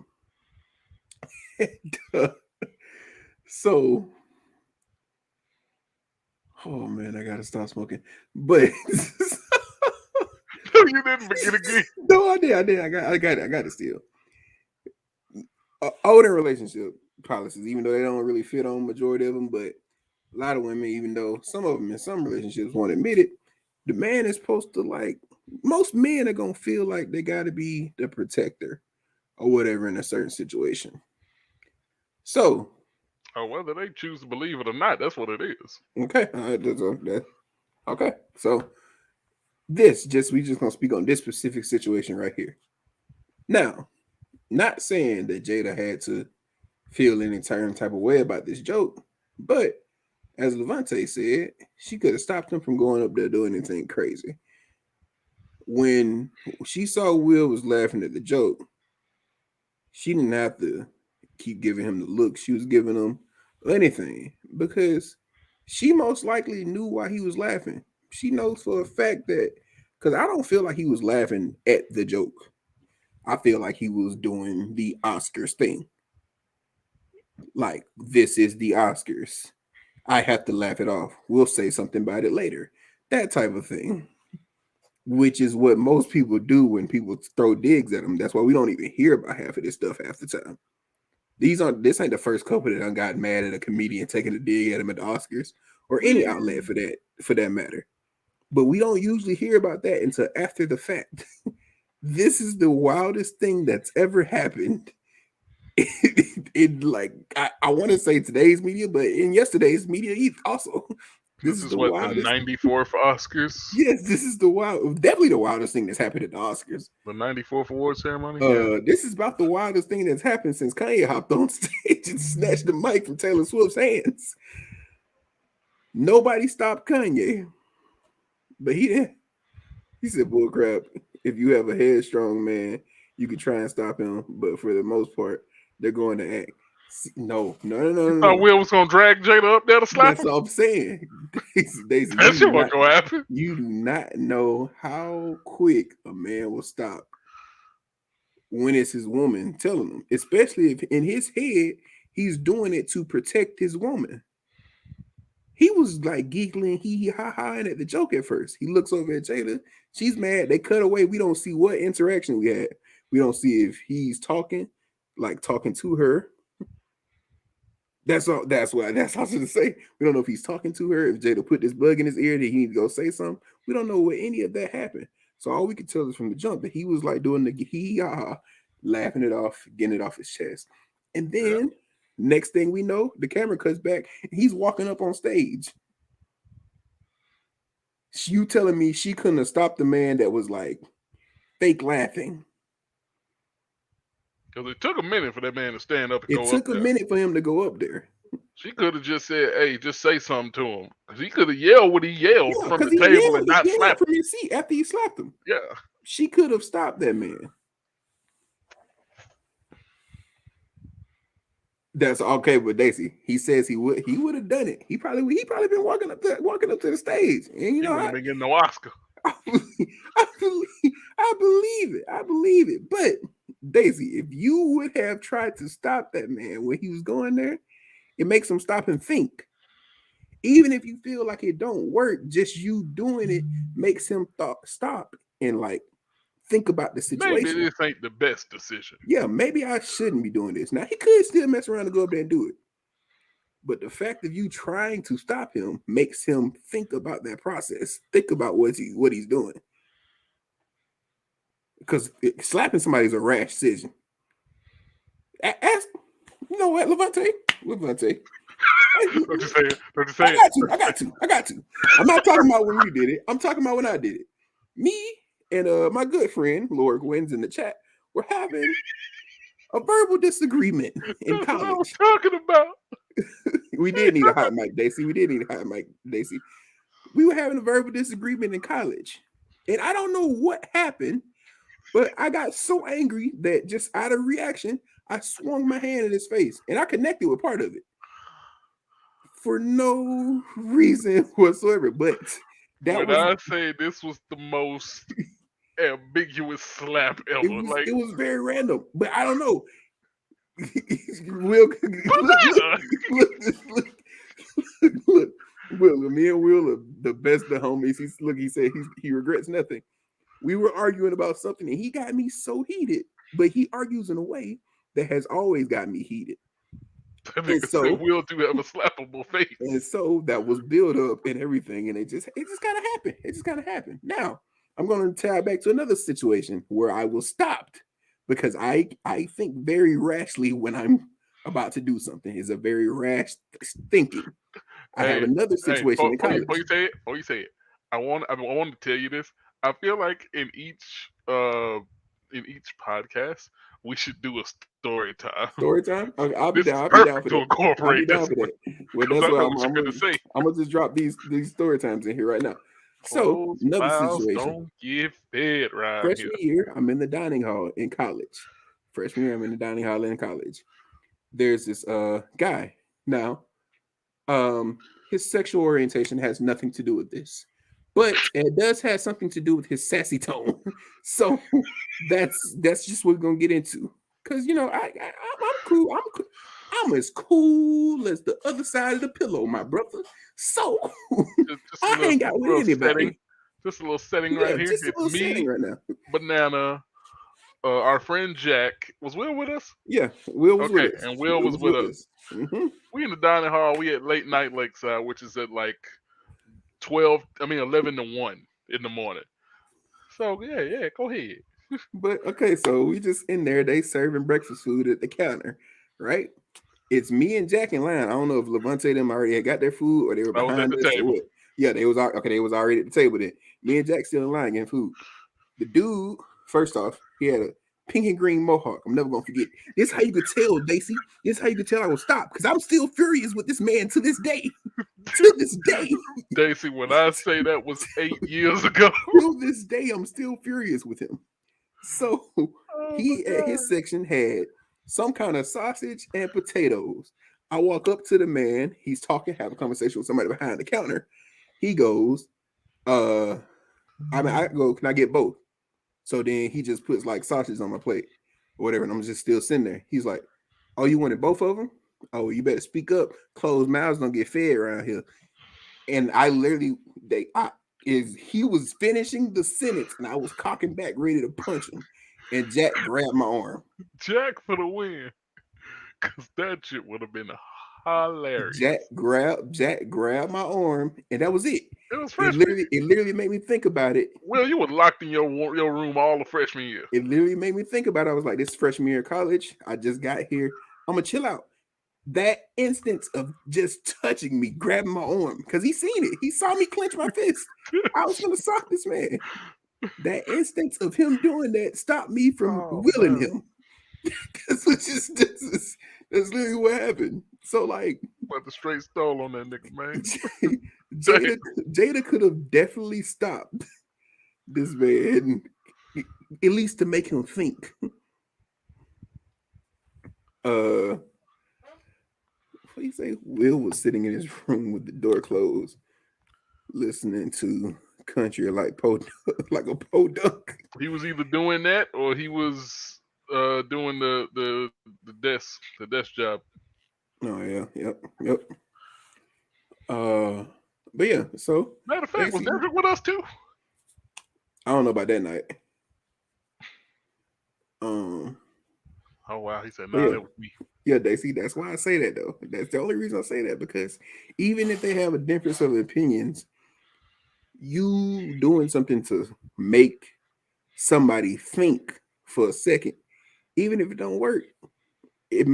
So, oh man, I gotta stop smoking. But No, you didn't forget again. no, I did. I got it still. Older relationship policies, even though they don't really fit on majority of them, but a lot of women, even though some of them in some relationships won't admit it, the man is supposed to like. Most men are gonna feel like they got to be the protector or whatever in a certain situation. So, Or whether they choose to believe it or not, that's what it is. okay, okay. So we just gonna speak on this specific situation right here. Now, not saying that Jada had to feel any type of way about this joke, but as Levante said, she could have stopped him from going up there doing anything crazy. When she saw Will was laughing at the joke, she didn't have to keep giving him the look. She was giving him anything because she most likely knew why he was laughing. She knows for a fact that because I don't feel like he was laughing at the joke. I feel like he was doing the Oscars thing. Like, this is the Oscars. I have to laugh it off. We'll say something about it later. That type of thing. Which is what most people do when people throw digs at them. That's why we don't even hear about half of this stuff half the time. This ain't the first couple that done got mad at a comedian taking a dig at him at the Oscars or any outlet for that matter. But we don't usually hear about that until after the fact. This is the wildest thing that's ever happened. In like I want to say today's media, but in yesterday's media also. This This is is the what the wildest. 94th Oscars. Yes, this is definitely the wildest thing that's happened at the Oscars. The 94th award ceremony. Yeah. This is about the wildest thing that's happened since Kanye hopped on stage and snatched the mic from Taylor Swift's hands. Nobody stopped Kanye, but he didn't. He said, "Bull crap. If you have a headstrong man, you can try and stop him, but for the most part, they're going to act." No. You thought Will was gonna drag Jada up there to slap That's him? all I'm saying. Daisy, That shit wasn't gonna happen. you do not know how quick a man will stop when it's his woman telling him, especially if in his head he's doing it to protect his woman. He was like giggling, hee ha ha at the joke at first. He looks over at Jada. She's mad. They cut away. We don't see what interaction we had. We don't see if he's talking, like talking to her. That's all. That's what I was going to say. We don't know if he's talking to her. If Jada put this bug in his ear, did he need to go say something? We don't know what any of that happened. So all we could tell is from the jump that he was like doing the hee ha ha, laughing it off, getting it off his chest. And then next thing we know, the camera cuts back. He's walking up on stage. You telling me she couldn't have stopped the man that was like fake laughing. Because it took a minute for that man to stand up and It go up took a there. minute for him to go up there. She could have just said, "Hey, just say something to him," because he could have yelled what he yelled Yeah, from because the table and he not yelled slap from him. his seat after he slapped him. Yeah, She could have stopped that man. That's okay with Daisy. He says he would have done it. He probably been walking up to the stage. And you he know, wouldn't have been getting no Oscar. I believe it. I believe it. But Daisy, if you would have tried to stop that man when he was going there, it makes him stop and think. Even if you feel like it don't work, just you doing it makes him stop and like think about the Maybe situation. this ain't the best decision. Yeah, maybe I shouldn't be doing this. Now he could still mess around and go up there and do it. But the fact of you trying to stop him makes him think about that process. Think about what he's doing. Because slapping somebody is a rash decision. Ask, you know what, Levante? Don't you say it. Don't you say it. I got to. I'm not talking about when you did it. I'm talking about when I did it. Me and my good friend, Lord Gwyn's in the chat, were having a verbal disagreement in That's what I was college. talking about. We did need a hot mic, Daisy. We were having a verbal disagreement in college. And I don't know what happened, but I got so angry that just out of reaction, I swung my hand in his face. And I connected with part of it. For no reason whatsoever. But that When I say this was the most ambiguous slap ever, it was very random. But I don't know. Will, look, Will, me and Will are the best of homies. He said he regrets nothing. We were arguing about something and he got me so heated, but he argues in a way that has always got me heated. and so Will do have a slappable face. And so that was built up and everything, and it just gotta happen. It just gotta happen. Now I'm gonna tie back to another situation where I was stopped because I think very rashly when I'm about to do something. It's a very rash thinking. I have another situation in college. Before you say it, I want to tell you this. I feel like in each podcast we should do a story time. Story time? Okay, I'll be This down. is I'll be down perfect for to that. incorporate I'll be down this for one. that. Well, 'Cause that's I what know what you're gonna say. I'm gonna just drop these story times in here right now. So Closed another files situation. don't get fed right Freshman here. year, I'm in the dining hall in college. Freshman year, I'm in the dining hall in college. There's this guy. Now, his sexual orientation has nothing to do with this, but it does have something to do with his sassy tone. So that's just what we're gonna get into. Cause you know I'm cool. I'm as cool as the other side of the pillow, my brother. So Just I hang out with anybody. setting. Just a little setting Yeah, right here. just a It's little setting me, right now. Banana, our friend Jack. Was Will with us? Yeah, Will was Okay, with us. and Will was with us. Mm-hmm. We in the dining hall. We at late night Lakeside, which is at like 11 to 1 in the morning. So yeah, go ahead. But okay, so we just in there. They serving breakfast food at the counter, right? It's me and Jack in line. I don't know if Levante them already had got their food or they were I was at behind the us or table. what. Yeah, they was okay. They was already at the table. Then me and Jack still in line getting food. The dude, first off, he had a pink and green mohawk. I'm never gonna forget. This is how you could tell, Daisy. This is how you could tell I will stop because I'm still furious with this man to this day. To this day. Daisy, when I say that was 8 years ago. To this day, I'm still furious with him. So he at his section had some kind of sausage and potatoes. I walk up to the man. He's talking, have a conversation with somebody behind the counter. He goes, I go, can I get both? So then he just puts like sausage on my plate or whatever, and I'm just still sitting there. He's like, oh, you wanted both of them? Oh, you better speak up. Closed mouths don't get fed around here. And I literally, he was finishing the sentence, and I was cocking back, ready to punch him. And Jack grabbed my arm. Jack for the win. Because that shit would have been hilarious. Jack grabbed my arm, and that was it. It was It literally made me think about it. Well, you were locked in your room all the freshman year. It literally made me think about it. I was like, this is freshman year of college. I just got here. I'm gonna chill out. That instance of just touching me, grabbing my arm, because he seen it. He saw me clench my fist. I was gonna sock this man. that instance of him doing that stopped me from Oh, willing man. him. That's literally what happened. So like But the straight stole on that nigga, man. Jada Jada could have definitely stopped this man, at least to make him think. What do you say? Will was sitting in his room with the door closed, listening to country like like a podunk. He was either doing that or he was doing the desk job. Oh yeah, yep. Uh, but yeah, so Matter of fact, was basically, Dedrick with us too? I don't know about that night. Um, Oh wow, he said, but "Nah, yeah, that was me." yeah, they see that's why I say that though. That's the only reason I say that, because even if they have a difference of opinions, you doing something to make somebody think for a second, even if it don't work, it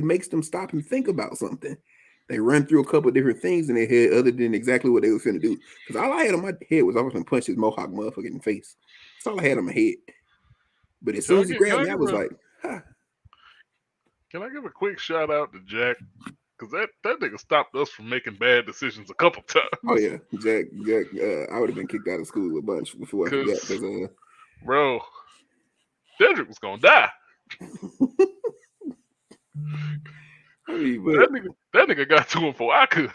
makes them stop and think about something. They run through a couple of different things in their head other than exactly what they were finna do. Because all I had on my head was I was gonna punch his mohawk motherfucker in the face. That's all I had on my head. But as Can soon I as he get? Can grabbed I me, I give was a? like, ha. Can I give a quick shout out to Jack? Because that nigga stopped us from making bad decisions a couple Oh times. yeah, Jack. I would have been kicked out of school a bunch before I forgot. Because, Because bro, Dedrick was gonna die. I mean, but That nigga got to him before I could.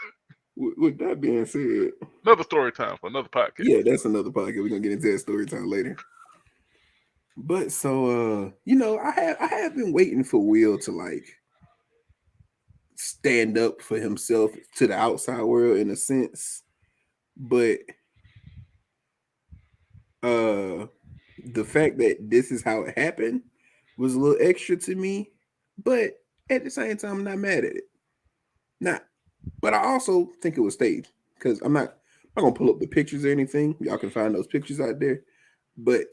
with that being said, Another story time for another podcast. yeah, that's another podcast. We're gonna get into that story time later. But so I have been waiting for Will to like stand up for himself to the outside world in a sense. But the fact that this is how it happened was a little extra to me. But at the same time, I'm not mad at it. Not, but I also think it was staged because I'm not gonna pull up the pictures or anything. Y'all can find those pictures out there. But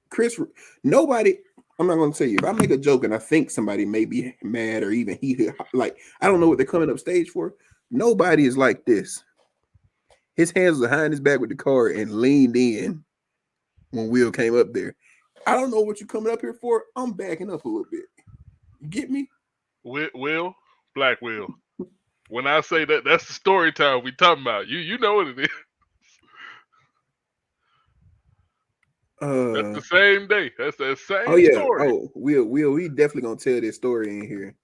Chris, nobody. I'm not gonna tell you if I make a joke and I think somebody may be mad or even he like I don't know what they're coming up stage for. Nobody is like this. His hands was behind his back with the car and leaned in when Will came up there. I don't know what you're coming up here for. I'm backing up a little bit. You get me? Will, Black Will. When I say that, that's the story time we talking about. You know what it is. That's the same day. That's that Oh same yeah. story. Oh, we definitely gonna tell this story in here.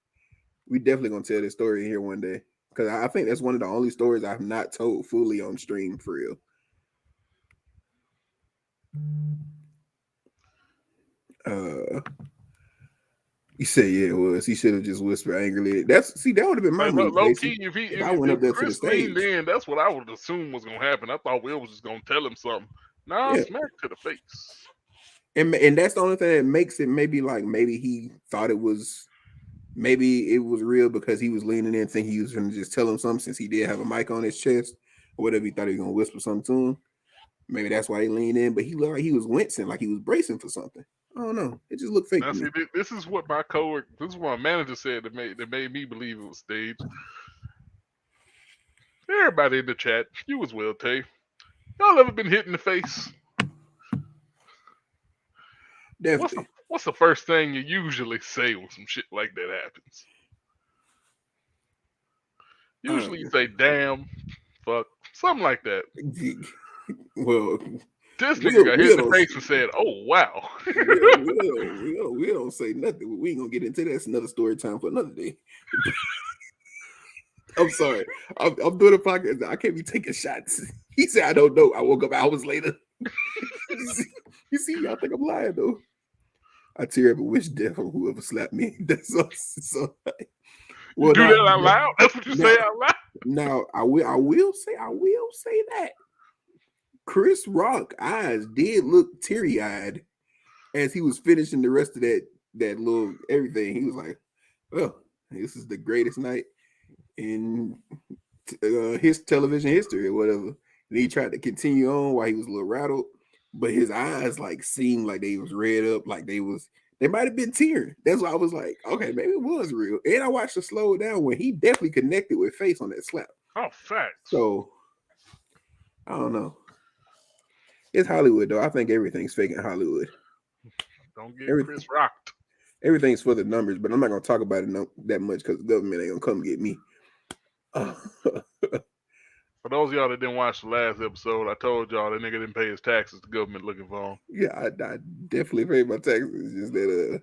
We definitely gonna tell this story in here one day. Because I think that's one of the only stories I've not told fully on stream for real. You say yeah, it was. He should have just whispered angrily. That would have been my Like move, low Jason. key, if he If I went up if there to the Chris leaned stage. in, that's what I would assume was gonna happen. I thought Will was just gonna tell him something. Nah, Yeah. smack to the face. And that's the only thing that makes it maybe he thought it was real because he was leaning in thinking he was gonna just tell him something since he did have a mic on his chest or whatever. He thought he was gonna whisper something to him. Maybe that's why he leaned in, but he looked like he was wincing, like he was bracing for something. I don't know. It just looked fake Now to me. see, this is what my coworker, this is what my manager said that made me believe it was staged. Everybody in the chat, you as well, Tay. Y'all ever been hit in the face? Definitely. What's the first thing you usually say when some shit like that happens? Usually you say damn, fuck, something like that. Well, This nigga Will got hit in the face and said, "Oh wow." we don't say nothing. We ain't gonna get into that. It's another story time for another day. I'm sorry. I'm doing a podcast. I can't be taking shots. He said, I don't know. I woke up hours later. You see, y'all think I'm lying though. I tear up and wish death on whoever slapped me. That's so. You Well, do that out loud? That's what you now, say out loud? now I will say that Chris Rock eyes did look teary eyed as he was finishing the rest of that little everything. He was like, "Well, this is the greatest night in his television history or whatever." And he tried to continue on while he was a little rattled, but his eyes like seemed like they was red up, like they might have been tearing. That's why I was like, okay, maybe it was real. And I watched the slow it down when he definitely connected with Face on that slap. Oh, facts. So I don't know. It's Hollywood though. I think everything's fake in Hollywood. Don't get Everything, Chris rocked. everything's for the numbers, but I'm not gonna talk about it that much because the government ain't gonna come get me. For those of y'all that didn't watch the last episode, I told y'all that nigga didn't pay his taxes. The government looking for him. Yeah, I definitely pay my taxes. It's just that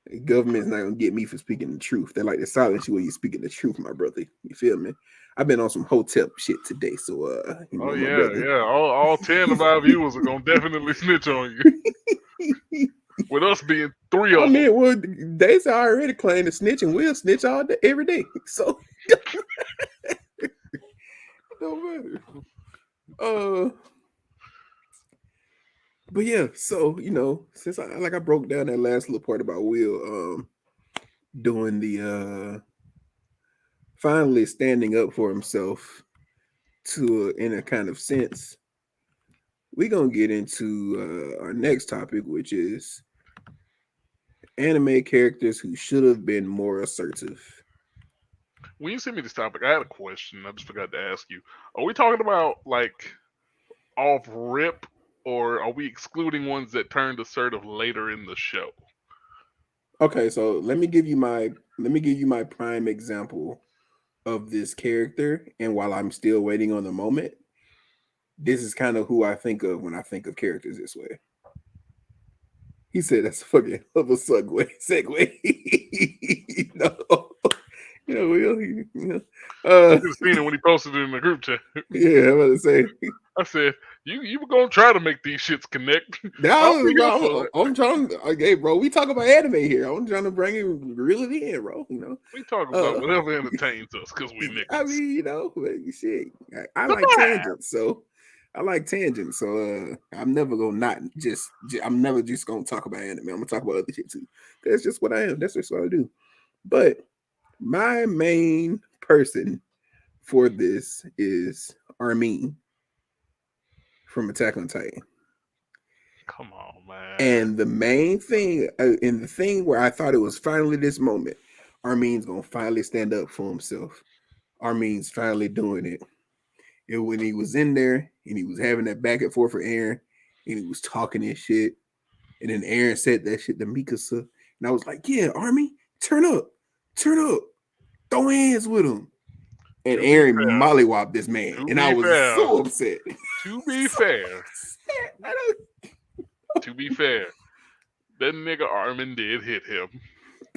the government's not gonna get me for speaking the truth. They like to silence you when you're speaking the truth, my brother. You feel me? I've been on some hotel shit today, so Oh my yeah, brother. yeah. All 10 of our viewers are gonna definitely snitch on you. With us being 3 I of them. mean, well, they already claim to snitch, and we'll snitch all day, every day. So it don't matter. But yeah, so since I broke down that last little part about Will doing the finally standing up for himself to in a kind of sense, we're gonna get into our next topic, which is anime characters who should have been more assertive. When you sent me this topic, I had a question. I just forgot to ask you. Are we talking about like off rip, or are we excluding ones that turned assertive later in the show? Okay, so let me give you my prime example of this character, and while I'm still waiting on the moment, this is kind of who I think of when I think of characters this way. He said that's a fucking hell of a segue. Will. I just seen it when he posted it in the group chat. Yeah, I'm about to say. I said, you were gonna try to make these shits connect. That I'll be here was, for bro, it. I'm trying. Okay, bro, we talk about anime here. I'm trying to bring it, reel it in, bro. We talk about whatever entertains us because we niggas. I mean, but shit. I The like vibe. tangents, so I'm never gonna not just. I'm never just gonna talk about anime. I'm gonna talk about other shit too. That's just what I am. That's just what I do. But my main person for this is Armin from Attack on Titan. Come on, man. And the main thing, and the thing where I thought it was finally this moment, Armin's gonna finally stand up for himself. Armin's finally doing it. And when he was in there and he was having that back and forth for Aaron, and he was talking his shit, and then Aaron said that shit to Mikasa, and I was like, "Yeah, Armin, turn up, throw hands with him." And Aaron mollywopped this man, and I was so upset. To be fair, to be fair, that nigga Armin did hit him.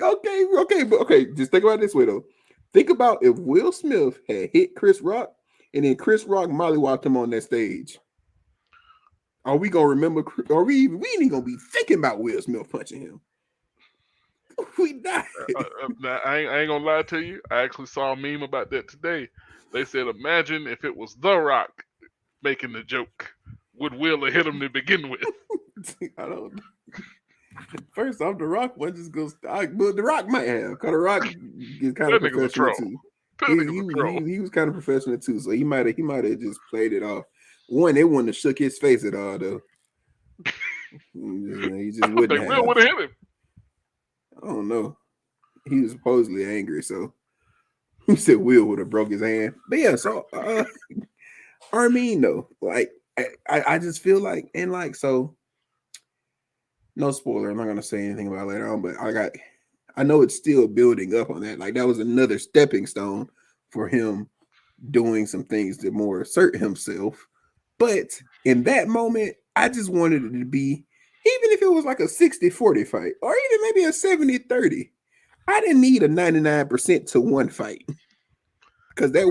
Okay. Just think about it this way though. Think about if Will Smith had hit Chris Rock, and then Chris Rock mollywopped him on that stage. Are we gonna remember? We ain't even gonna be thinking about Will Smith punching him. We not. I ain't gonna lie to you. I actually saw a meme about that today. They said, imagine if it was The Rock making the joke. Would Will have hit him to begin with? I don't. First off, The Rock one just goes. But The Rock might have, cause The Rock is kind of professional too. He was kind of professional too, so he might have just played it off. One, it wouldn't have shook his face at all though. He just wouldn't have. Will would have hit him. I don't know. He was supposedly angry, so he said Will would have broke his hand. But yeah, so Armin though, like I just feel like, and like, so no spoiler, I'm not gonna say anything about it later on, but I know it's still building up on that. Like that was another stepping stone for him doing some things to more assert himself. But in that moment, I just wanted it to be, even if it was like a 60-40 fight, or even maybe a 70-30. I didn't need a 99% to one fight. Because that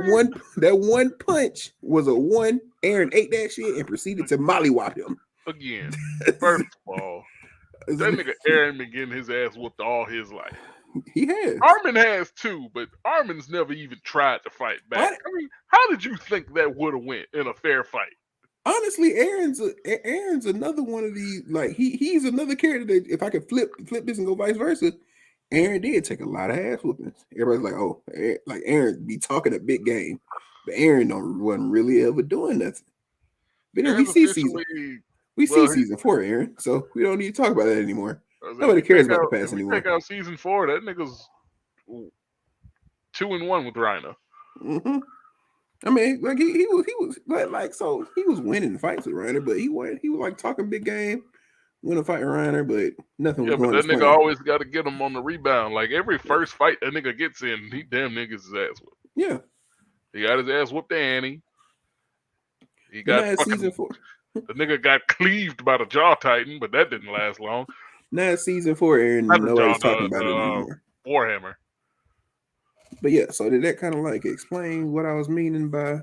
one punch was a one. Aaron ate that shit and proceeded to mollywop him. Again, first of all, that nigga Aaron been getting his ass whooped all his life. He has. Armin has too, but Armin's never even tried to fight back. I mean, how did you think that would have went in a fair fight? Honestly, Aaron's another one of these. Like he's another character that if I could flip this and go vice versa, Aaron did take a lot of ass whoopings. Everybody's like, oh, like Aaron be talking a big game, but Aaron wasn't really ever doing nothing. But we see season 4, Aaron, so we don't need to talk about that anymore. Nobody cares about the past anymore. Take out season 4, that nigga's 2-1 with Rhino. Mm-hmm. I mean, like he was like so he was winning fights with Reiner, but he was like talking big game, win a fight with Reiner, but nothing was Yeah, but going that as nigga planned. always got to get him on the rebound. Like every first fight that nigga gets in, he damn niggas his ass whooped. Yeah. He got his ass whooped to Annie. He But got now it's season fucking 4. the nigga got cleaved by the Jaw Titan, but that didn't last long. Now it's season 4, and Not the Jaw, nobody's talking about it anymore. Warhammer. But yeah, so did that kind of like explain what I was meaning by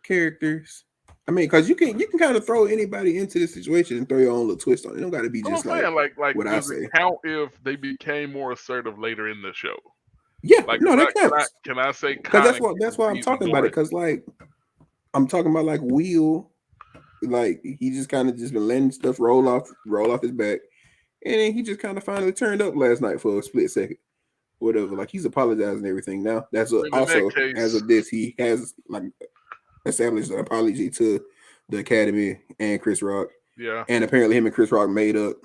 characters? I mean, because you can kind of throw anybody into this situation and throw your own little twist on it. It don't got to be I'm just like saying, like, what I does it say. count if they became more assertive later in the show? Yeah, Like, no, that counts. can I say Because Kaneki that's from why I'm season talking about it. 1? Because like I'm talking about like Will, like he just kind of just been letting stuff roll off his back, and then he just kind of finally turned up last night for a split second, whatever. Like he's apologizing and everything now. That's I mean, in that also as case, of this, he has like established an apology to the Academy and Chris Rock, yeah, and apparently him and Chris Rock made up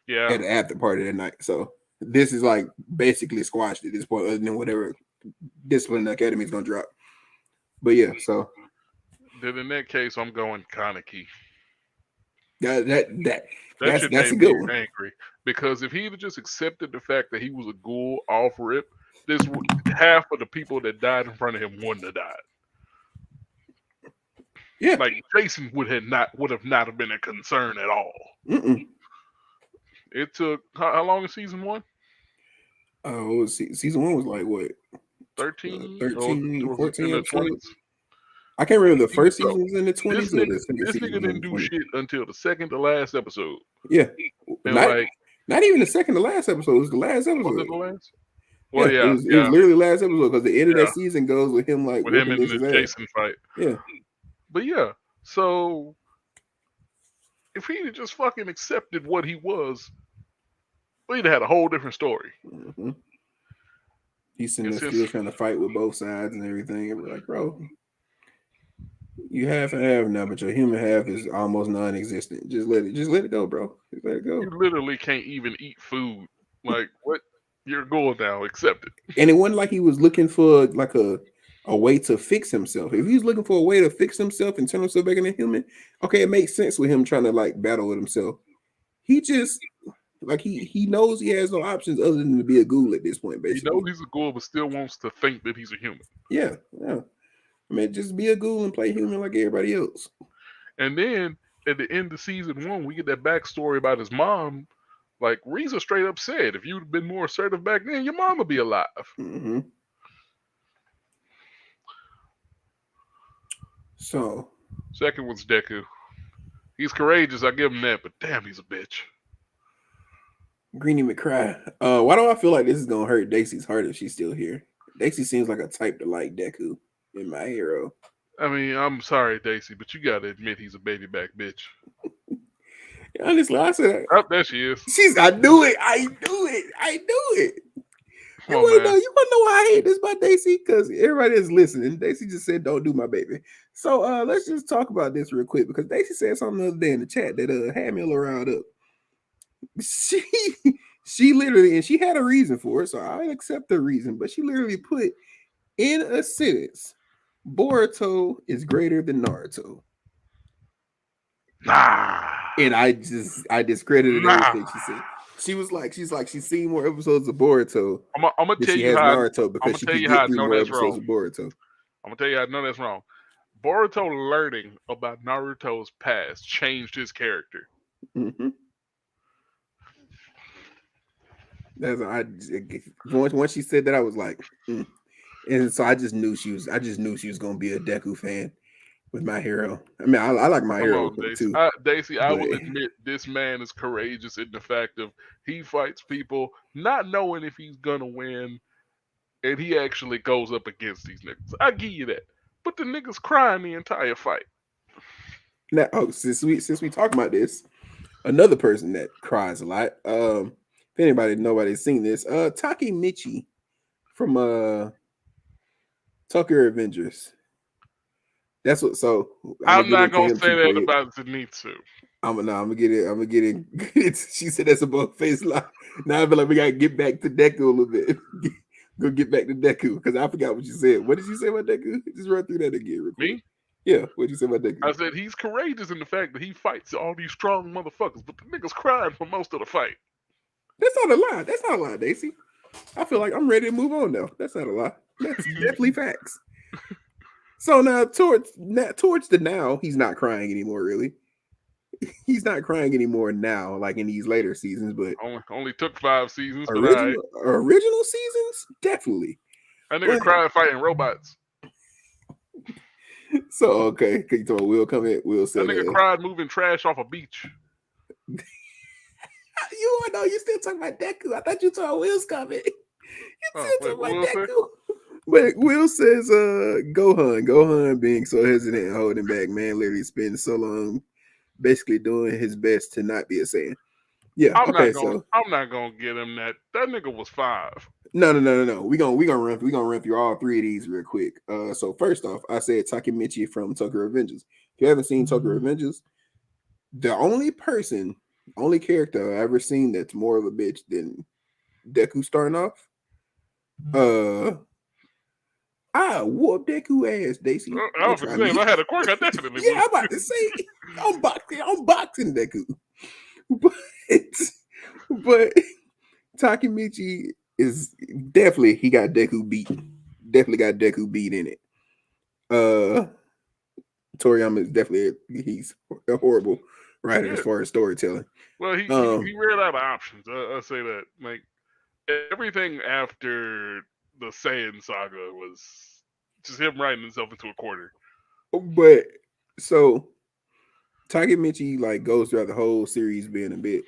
yeah. at the after party that night. So this is like basically squashed at this point, other than whatever discipline the Academy is gonna drop. But yeah, so Then in that case, I'm going Kaneki. that That shit that's made a me good one. angry because if he'd have just accepted the fact that he was a ghoul off rip, half of the people that died in front of him wouldn't have died. Yeah. Like Jason would have not been a concern at all. Mm-mm. It took how long is season 1? Season 1 was like what 13 or 13, was it in 14 the episodes. 20s? I can't remember the first So, season was in the 20s or the second this season nigga was in didn't the do 20s. shit until the second to last episode. Yeah, And not like, not even the second to last episode. It was the last was episode. it the last? Well, Yeah, yeah, it was literally last episode because the end of Yeah. that season goes with him like with him whooping in this the ass. Jason fight. Yeah, But yeah, so if he'd have just fucking accepted what he was, we'd have had a whole different story. mm-hmm. He's sitting And there since still trying to fight with both sides and everything. And we're like, bro, you half and half now, but your human half is almost non-existent. Just let it go, bro. Just let it go. you literally can't even eat food, like what? You're going now, accept it. And it wasn't like he was looking for like a way to fix himself. If he was looking for a way to fix himself and turn himself back into human, okay, it makes sense with him trying to like battle with himself. He just like he knows he has no options other than to be a ghoul at this point, He basically. knows he's a ghoul, but still wants to think that he's a human. Yeah. I mean, just be a ghoul and play human like everybody else. And then at the end of season 1, we get that backstory about his mom. Like Reza straight up said, if you'd been more assertive back then, your mom would be alive. Mm-hmm. So second was Deku. He's courageous, I give him that, but damn, he's a bitch. Greenie McCry. Why do I feel like this is gonna hurt Daisy's heart if she's still here? Daisy seems like a type to like Deku in My Hero. I mean, I'm sorry, Daisy, but you gotta admit he's a baby back bitch. Honestly, I said, oh, there she is. I knew it. I knew it. You want to know why I hate this about Daisy? Because everybody is listening. Daisy just said, "Don't do my baby." So let's just talk about this real quick because Daisy said something the other day in the chat that had me a little riled up. She literally, and she had a reason for it, so I accept the reason. But she literally put in a sentence, "Boruto is greater than Naruto." Nah. And I discredited everything she said. She's seen more episodes of Boruto. I'm gonna tell you how Naruto because she can get through more episodes of Boruto. I'm gonna tell you how I know that's wrong. Boruto learning about Naruto's past changed his character. Mm-hmm. Once she said that, I was like, and so I just knew she was gonna be a Deku fan with My Hero. I mean, I like My Hero too. Daisy, I will admit this man is courageous in the fact of he fights people not knowing if he's gonna win, and he actually goes up against these niggas. I give you that, but the niggas crying the entire fight. Now, since we talk about this, another person that cries a lot. If nobody's seen this, Taki Michi from Tucker Avengers. That's what. So I'm not gonna say that about Zenitsu. I'm gonna get it. She said that's a both face line. Now I feel like we gotta get back to Deku a little bit. go get back to Deku because I forgot what you said. What did you say about Deku? Just run through that again, real quick. Me? Yeah, what did you say about Deku? I said he's courageous in the fact that he fights all these strong motherfuckers, but the nigga's crying for most of the fight. That's not a lie. That's not a lie, Daisy. I feel like I'm ready to move on now. That's not a lie. That's definitely facts. So now towards the now, he's not crying anymore, really. He's not crying anymore now, like in these later seasons, but Only took 5 seasons, but alright. original seasons, definitely. That nigga cried fighting robots. So okay, can you tell Will come in? Will said that nigga cried moving trash off a beach. You still talking about Deku. I thought you told Will's coming. You still talking about Will Deku. But Will says Gohan being so hesitant and holding back, man, literally spends so long basically doing his best to not be a Saiyan. Yeah, I'm not gonna get him that. That nigga was 5. No. We gonna run through all 3 of these real quick. So first off, I said Takemichi from Tokyo Revengers. If you haven't seen Tokyo Revengers, the only character I've ever seen that's more of a bitch than Deku starting off. I whoop Deku ass, Daisy. I was saying, if I had a quirk, I definitely would. I'm about to say, I'm boxing Deku. But Takemichi is definitely, he got Deku beat. Definitely got Deku beat in it. Toriyama is definitely, he's a horrible writer as far as storytelling. Well, he ran out of options. I say that. Like, everything after the Saiyan saga was just him writing himself into a corner. But so Takemichi like goes throughout the whole series being a bit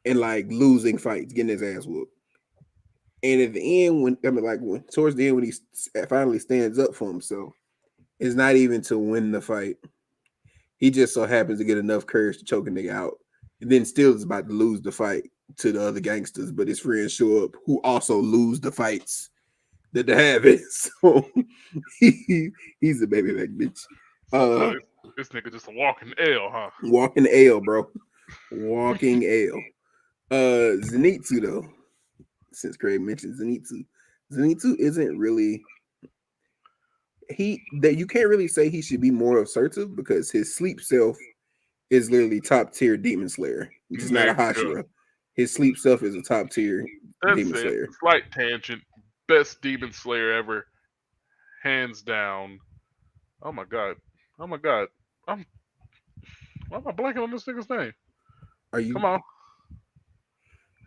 and like losing fights, getting his ass whooped. And at the end, when towards the end when he finally stands up for himself, it's not even to win the fight. He just so happens to get enough courage to choke a nigga out, and then still is about to lose the fight to the other gangsters. But his friends show up who also lose the fights that they have it. So he's a baby back bitch. This nigga just a walking L, huh? Walking L, bro. Walking L. Zenitsu though, since Craig mentioned Zenitsu isn't really you can't really say he should be more assertive because his sleep self is literally top tier demon slayer. He's not a Hashira. His sleep self is a top tier demon slayer. Slight tangent. Best demon slayer ever. Hands down. Oh my god. Why am I blanking on this nigga's name? Come on.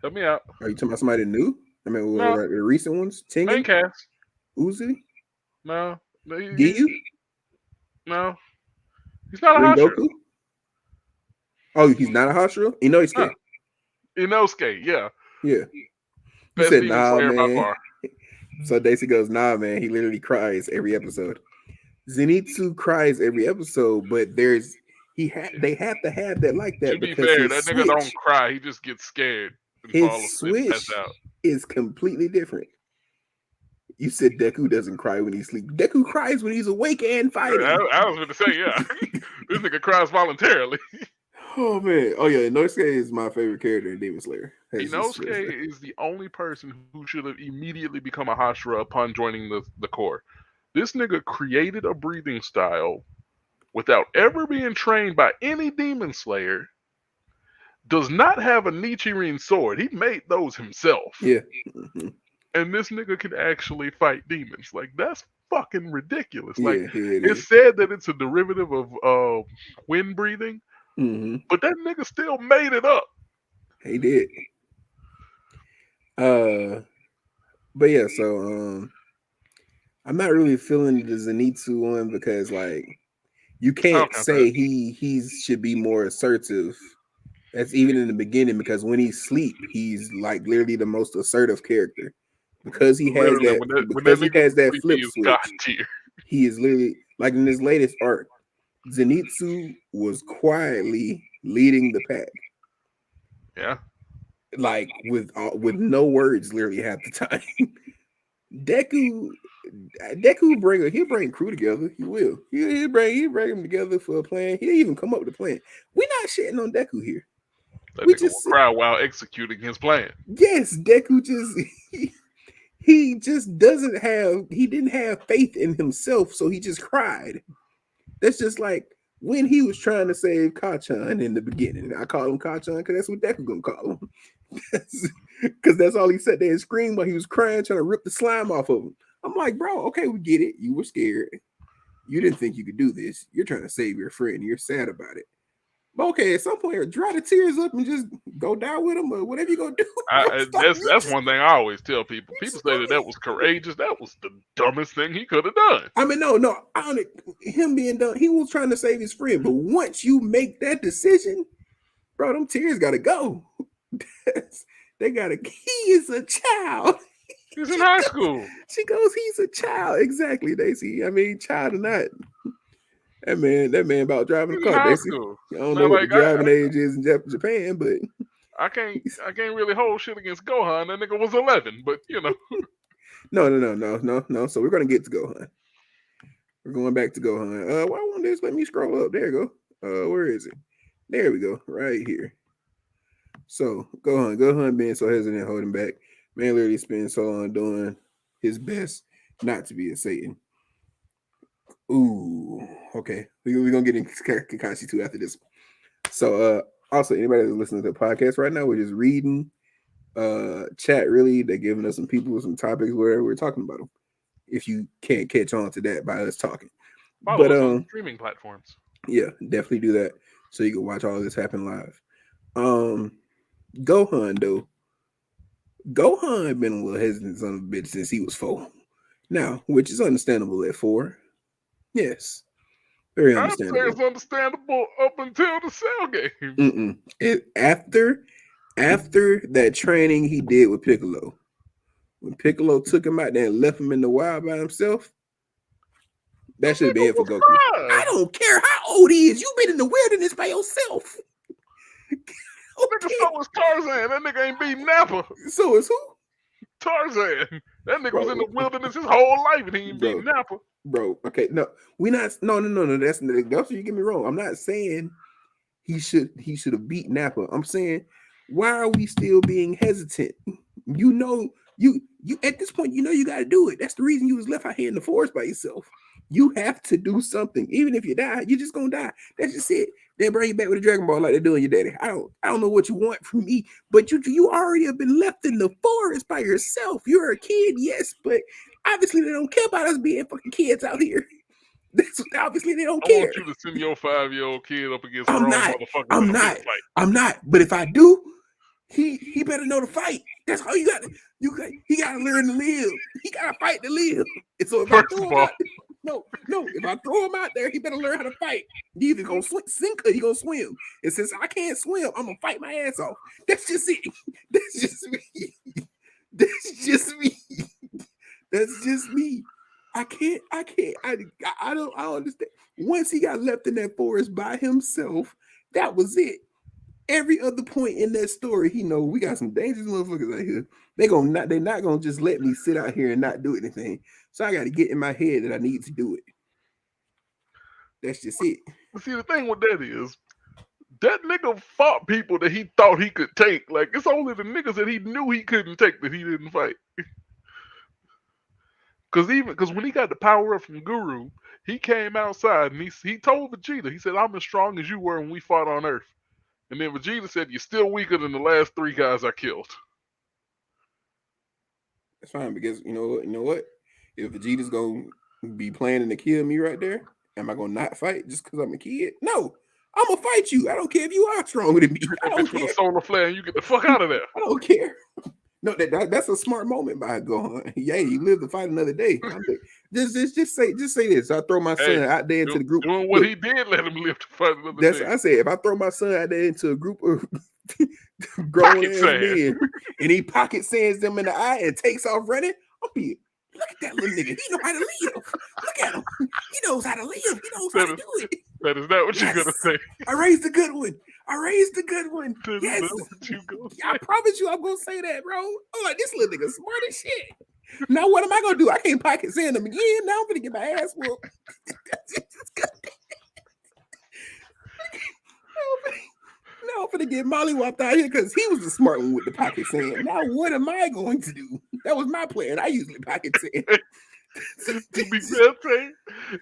Help me out. Are you talking about somebody new? I mean, no. The recent ones? Tengen? Main cast. Uzi? No. Giyu? No. He's not a Hashira. Oh, he's not a Hashira? Inosuke. Inosuke, yeah. Yeah. Best said, demon slayer by far. So Daisy goes, nah, man. He literally cries every episode. Zenitsu cries every episode, but they have to have that like that. To be fair, that nigga don't cry. He just gets scared. His switch is completely different. You said Deku doesn't cry when he sleeps. Deku cries when he's awake and fighting. I was going to say, yeah. This nigga cries voluntarily. Oh, man. Oh, yeah. Inosuke is my favorite character in Demon Slayer. Inosuke is the only person who should have immediately become a Hashira upon joining the Corps. This nigga created a breathing style without ever being trained by any Demon Slayer. Does not have a Nichiren sword. He made those himself. Yeah. Mm-hmm. And this nigga can actually fight demons. Like, that's fucking ridiculous. Yeah, like, it's said that it's a derivative of wind breathing, but that nigga still made it up. He did. But yeah, so I'm not really feeling the Zenitsu one because like you can't say he should be more assertive. That's even in the beginning because when he sleep, he's like literally the most assertive character. Because he has that flip switch, he is literally like in this latest arc. Zenitsu was quietly leading the pack. Yeah, like with no words, literally half the time. Deku he'll bring crew together. He will. He'll bring them together for a plan. He'll even come up with a plan. We're not shitting on Deku here. We just cry while executing his plan. Yes, Deku just He just doesn't have. He didn't have faith in himself, so he just cried. That's just like when he was trying to save Kachan in the beginning. I call him Kachan because that's what Deku gonna call him. Because that's all he sat there and screamed while he was crying, trying to rip the slime off of him. I'm like, bro, okay, we get it. You were scared. You didn't think you could do this. You're trying to save your friend. You're sad about it. But okay, at some point, dry the tears up and just go down with him or whatever you're gonna do. That's one thing I always tell people. People say that was courageous. That was the dumbest thing he could have done. I mean, no, him being done, he was trying to save his friend. But once you make that decision, bro, them tears gotta go. They gotta. He is a child. He's in high school. She goes, he's a child. Exactly, Daisy. I mean, child or not. That man about driving a car, Daisy. I don't know what the driving age is in Japan, but I can't really hold shit against Gohan. That nigga was 11, but you know. No. So we're gonna get to Gohan. We're going back to Gohan. Why won't this let me scroll up? There you go. Where is it? There we go. Right here. So Gohan being so hesitant, holding back. Man literally spends so long doing his best not to be a Satan. Ooh, okay. We're gonna get into Kakashi 2 after this. So also anybody that's listening to the podcast right now, we're just reading chat really. They're giving us some people some topics where we're talking about them. If you can't catch on to that by us talking. Follow us on streaming platforms. Yeah, definitely do that so you can watch all this happen live. Gohan though. Gohan been a little hesitant son of a bitch since he was 4. Now, which is understandable at 4. Yes. Very understandable. I'd say it's understandable up until the Cell game. After that training he did with Piccolo, when Piccolo took him out there and left him in the wild by himself, that should have been it for Goku. I don't care how old he is. You've been in the wilderness by yourself. Nigga, so is Tarzan. That nigga ain't beating Nappa. So is who? Tarzan. That nigga was in the wilderness his whole life and he ain't beating Nappa. Bro, okay, no. That's what you get me wrong. I'm not saying he should have beat Nappa. I'm saying, why are we still being hesitant? You at this point, you got to do it. That's the reason you was left out here in the forest by yourself. You have to do something. Even if you die, you're just gonna die. That's just it. They bring you back with a Dragon Ball like they're doing your daddy. I don't know what you want from me, but you already have been left in the forest by yourself. You're a kid, yes, but obviously they don't care about us being fucking kids out here. Obviously they don't care. I want you to send your 5-year-old kid up against grown motherfuckers. I'm not. But if I do, he better know to fight. That's how you got to. He got to learn to live. He got to fight to live. And so if I throw him out, if I throw him out there, he better learn how to fight. He either gonna sink or he gonna swim. And since I can't swim, I'm gonna fight my ass off. That's just it. That's just me. That's just me. That's just me. I can't. I don't understand. Once he got left in that forest by himself, that was it. Every other point in that story, he know we got some dangerous motherfuckers out here. They're not gonna just let me sit out here and not do anything. So I got to get in my head that I need to do it. That's just it. See, the thing with that is, that nigga fought people that he thought he could take. Like, it's only the niggas that he knew he couldn't take that he didn't fight. Because when he got the power up from Guru, he came outside and he told Vegeta, he said, I'm as strong as you were when we fought on Earth. And then Vegeta said, you're still weaker than the last 3 guys I killed. That's fine, because you know what? If Vegeta's gonna be planning to kill me right there, am I gonna not fight just because I'm a kid? No, I'm gonna fight you. I don't care if you are stronger than me. I don't care. With a solar flare and you get the fuck out of there. I don't care. No, that's a smart moment by Gohan. Yeah, you live to fight another day. Just say this. I throw my son out there into the group. Doing what he did, let him live to fight another day. That's what I said. If I throw my son out there into a group of grown ass men and he pocket sands them in the eye and takes off running, I'll be. Look at that little nigga. He know how to live. Look at him. He knows how to live. He knows how to do it. That is not what you're gonna say. I raised a good one. Yes. I promise you I'm gonna say that, bro. I'm like, this little nigga smart as shit. Now what am I gonna do? I can't pocket sand him again. Now I'm gonna get my ass whooped. Now I'm gonna get mollywopped out here because he was the smart one with the pocket sand. Now what am I going to do? That was my plan. I usually pocket sand. To be fair, Tay,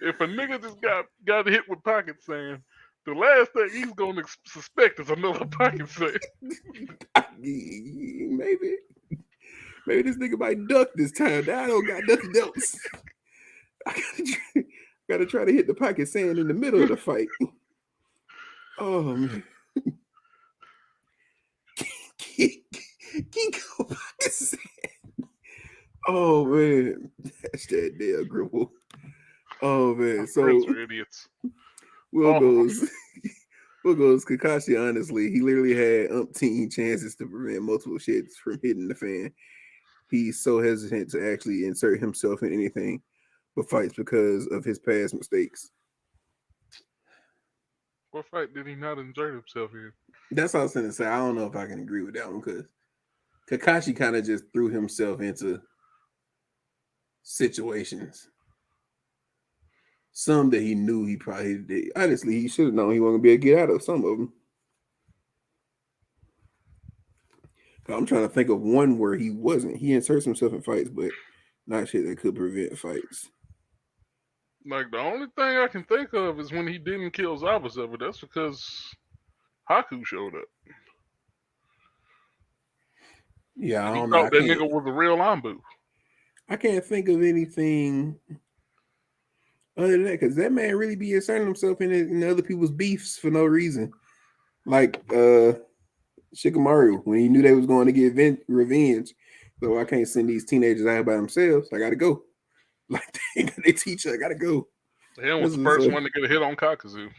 if a nigga just got hit with pocket sand, the last thing he's gonna suspect is another pocket sand. Maybe this nigga might duck this time. Now I don't got nothing else. I gotta try to hit the pocket sand in the middle of the fight. Oh man. Kinko pocket sand. Oh man. That's that damn gribble. Oh man. So Friends are idiots. Will Oh. goes Will goes Kakashi, honestly, he literally had umpteen chances to prevent multiple shits from hitting the fan. He's so hesitant to actually insert himself in anything but fights because of his past mistakes. What fight did he not insert himself in? That's all I was going to say. I don't know if I can agree with that one because Kakashi kind of just threw himself into situations. Some that he knew he probably did. Honestly, he should have known he wasn't going to be able to get out of some of them. I'm trying to think of one where he wasn't. He inserts himself in fights, but not shit that could prevent fights. Like, the only thing I can think of is when he didn't kill Zabuza, but that's because Haku showed up. Yeah, And I he don't know. thought that nigga was a real Ambu. I can't think of anything other than that because that man really be inserting himself in other people's beefs for no reason. Like Shikamaru, when he knew they was going to get revenge, so I can't send these teenagers out by themselves. I got to go. Like they teach, I got to go. Him was the first one to get a hit on Kakuzu.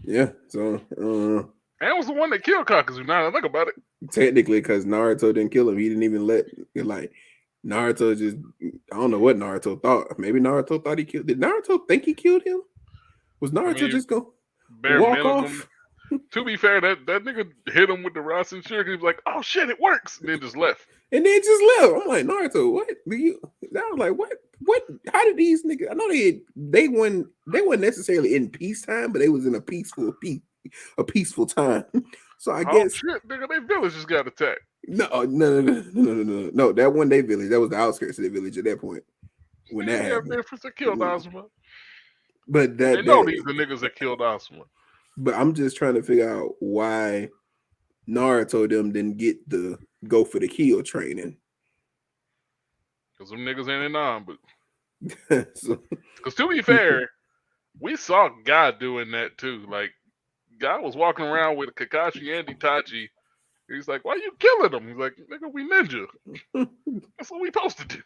Yeah, so and was the one that killed Kakuzu. Now that I think about it, technically, because Naruto didn't kill him, he didn't even let Naruto just. I don't know what Naruto thought. Maybe Naruto thought he killed. Did Naruto think he killed him? Was Naruto just go walk off? To be fair, that nigga hit him with the Rasen Shuriken. He was like, "Oh shit, it works!" And then just left. I'm like, Naruto, what? I was like, what? How did these niggas? I know they weren't necessarily in peacetime, but they was in a peaceful time. So I guess shit, nigga, their village just got attacked. No. That wasn't their village. That was the outskirts of their village at that point. When that happened, they killed Asuma. But they know these are niggas that killed Asuma. But I'm just trying to figure out why Naruto them didn't get the go for the kill training. Because them niggas ain't in Nambu. Because to be fair, we saw Guy doing that too. Like, Guy was walking around with Kakashi and Itachi. He's like, "Why you killing them?" He's like, "Nigga, we ninja. That's what we supposed to do."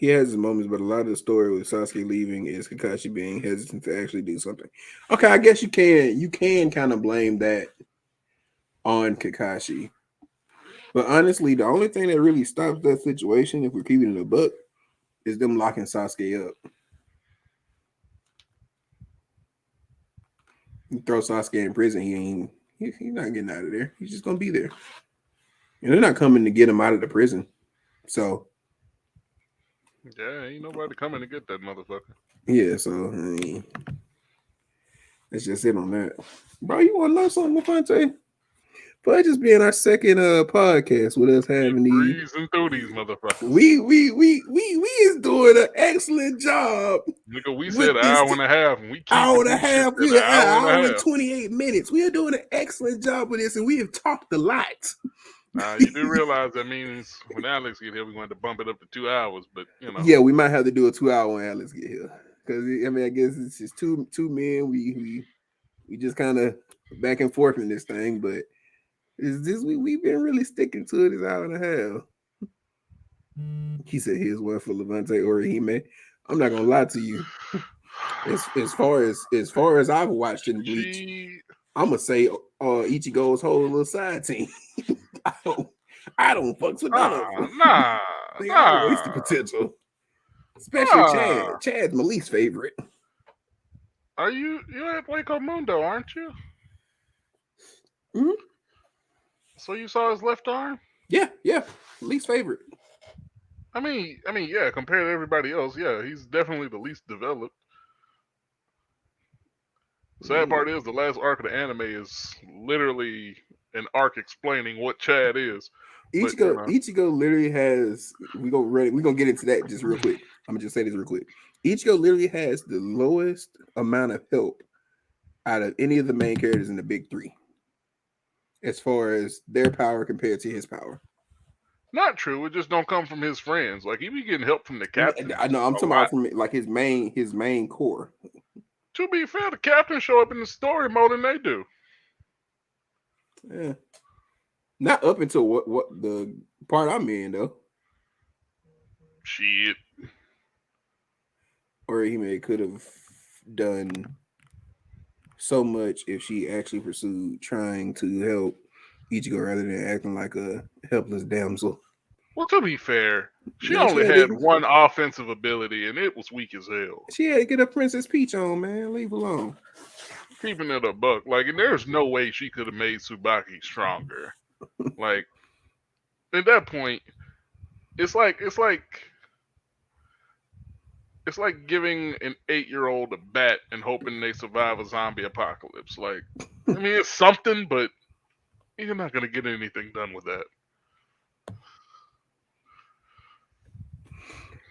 He has his moments, but a lot of the story with Sasuke leaving is Kakashi being hesitant to actually do something. Okay, I guess you can kind of blame that on Kakashi. But honestly, the only thing that really stops that situation, if we're keeping it a buck, is them locking Sasuke up. You throw Sasuke in prison, he's not getting out of there. He's just gonna be there. And they're not coming to get him out of the prison. So yeah, ain't nobody coming to get that motherfucker. Yeah, so I mean, that's just it on that. Bro, you want to know something, Lafante? But just being our second podcast with us having these breezing through these motherfuckers. We is doing an excellent job. Nigga, we said an hour and a half, and we keep hour and a half. We an hour and 28 minutes. We are doing an excellent job with this, and we have talked a lot. You do realize that means when Alex get here, we're going to bump it up to 2 hours. But you know, yeah, we might have to do a 2 hour when Alex get here because I mean, I guess it's just two men. We just kind of back and forth in this thing, but it's just we've been really sticking to it this hour and a half. He said here's one for Levante or Hime. I'm not gonna lie to you. As far as I've watched in Bleach, I'm gonna say Ichigo's whole little side team. I don't fucks with none of them. They all wasted potential. Especially Chad. Chad's my least favorite. Are you at Waco Mundo, aren't you? Mm-hmm. So you saw his left arm? Yeah. Least favorite. I mean, yeah, compared to everybody else, yeah, he's definitely the least developed. Sad part is the last arc of the anime is literally an arc explaining what Chad is. But you know, Ichigo literally has. We gonna get into that just real quick. I'm gonna just say this real quick. Ichigo literally has the lowest amount of help out of any of the main characters in the big three, as far as their power compared to his power. not true. It just don't come from his friends. Like he be getting help from the captain I know. I'm a talking lot. about from like his main core. To be fair, the captain show up in the story more than they do. Yeah, not up until what the part I'm in though, Shit. or he may could have done so much if she actually pursued trying to help Ichigo rather than acting like a helpless damsel. Well, to be fair, she Yeah, only had one offensive ability, and it was weak as hell. she had to get a Princess Peach on, man. Leave alone. Keeping it a buck, like, and there's no way she could have made Tsubaki stronger. Like, at that point, it's like giving an 8-year-old a bat and hoping they survive a zombie apocalypse. Like, I mean, it's something, but you're not gonna get anything done with that.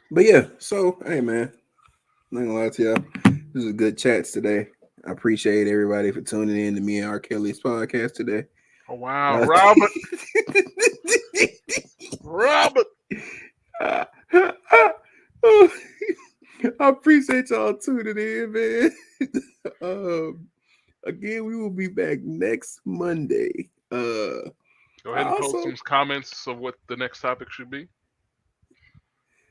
But yeah, so hey man, not gonna lie to y'all. This is a good chats today. I appreciate everybody for tuning in to me and R. Kelly's podcast today. Oh wow, Robert, Robert. I appreciate y'all tuning in, man. Again, we will be back next Monday. Go ahead and post some comments of what the next topic should be.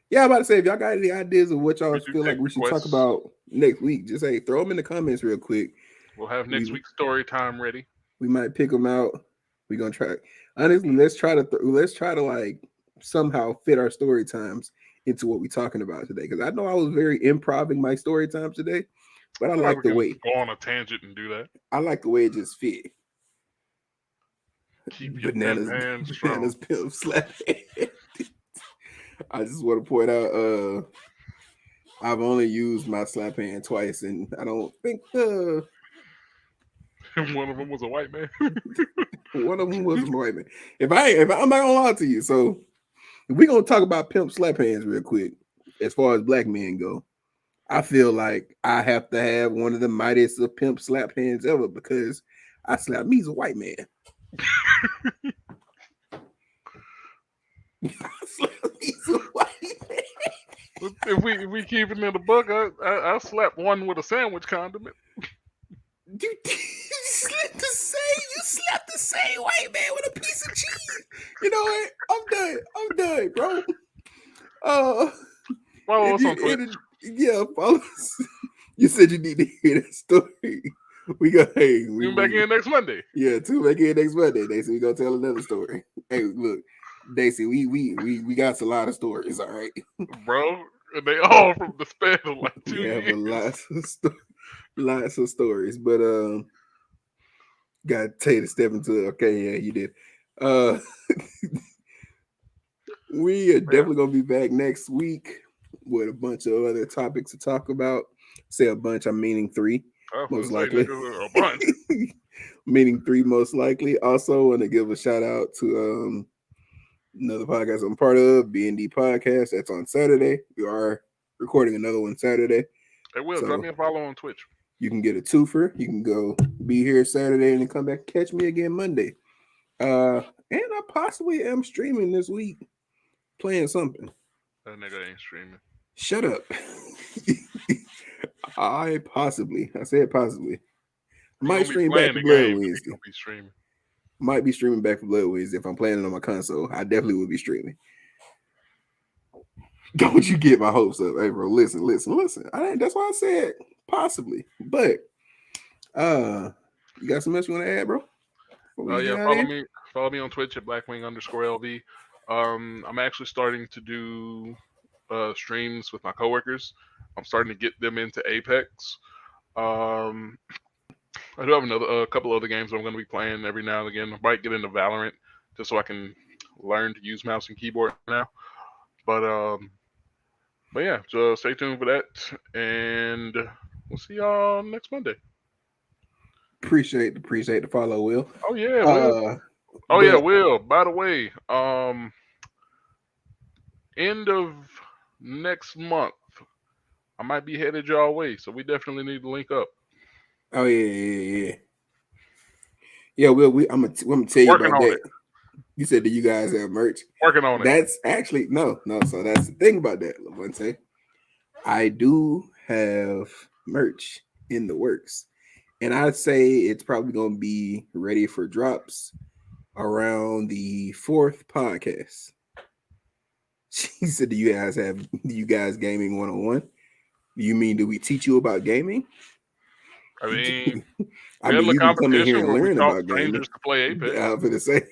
Yeah, I'm about to say, if y'all got any ideas of what y'all We do feel like take we should requests. talk about next week, just hey, throw them in the comments real quick. We'll have next week's story time ready. We might pick them out. We're gonna try. Honestly, let's try to like somehow fit our story times into what we're talking about today. Because I know I was very improving my story times today, but I feel like we the can way go on a tangent and do that. I like the way it just fit. Keep your pimp hands strong. Pimp slap. I just want to point out, I've only used my slap hand twice, and I don't think One of them was a white man. one of them was a white man. If I'm not gonna lie to you, so if we're gonna talk about pimp slap hands real quick, as far as black men go, I feel like I have to have one of the mightiest of pimp slap hands ever because I slapped me as a white man. I slapped me as a white man. If we keep it in the book, I slapped one with a sandwich condiment. You slapped the same white man with a piece of cheese. You know what? I'm done, bro. Follow us on Twitch. Follow us. You said you need to hear that story. We got Tune back in next Monday. Yeah, tune back in next Monday. Daisy, we gonna tell another story. Hey, look, Daisy, we got a lot of stories, all right, bro. They all from the span of like 2 years. We have lots of stories, but got Tay to step into it. Okay, yeah, you did. We are definitely gonna be back next week with a bunch of other topics to talk about. Say a bunch, I'm meaning 3, most likely. A bunch. Meaning 3, most likely. Also, want to give a shout out to another podcast I'm part of, B&D Podcast. That's on Saturday. We are recording another one Saturday. Hey, Will, drop me a follow on Twitch. You can get a twofer. You can go be here Saturday and then come back and catch me again Monday. And I possibly am streaming this week, playing something. That nigga ain't streaming. Shut up. I said possibly. Might stream back for Blood Wednesday. Might be streaming back for Blood Wednesday if I'm playing it on my console. I definitely will be streaming. Don't you get my hopes up, hey bro? Listen. That's why I said possibly. But you got something else you want to add, bro? Follow me on Twitch at Blackwing_LV. I'm actually starting to do streams with my coworkers. I'm starting to get them into Apex. I do have a couple other games I'm going to be playing every now and again. I might get into Valorant just so I can learn to use mouse and keyboard now. But yeah, so stay tuned for that, and we'll see y'all next Monday. Appreciate the follow, Will. Oh yeah, Will. Oh yeah, But Will. By the way, end of next month, I might be headed your way, so we definitely need to link up. oh yeah. Well, I'm gonna tell you Working about on that. it. You said that you guys have merch. Working on it. That's actually no. So that's the thing about that, Levante. I do have merch in the works, and I'd say it's probably gonna be ready for drops around the fourth podcast. She said, do you guys gaming 101? You mean do we teach you about gaming? I mean, I we had a mean, little you can come in here competition and where we learn taught about gaming. strangers to play Apex. I was gonna say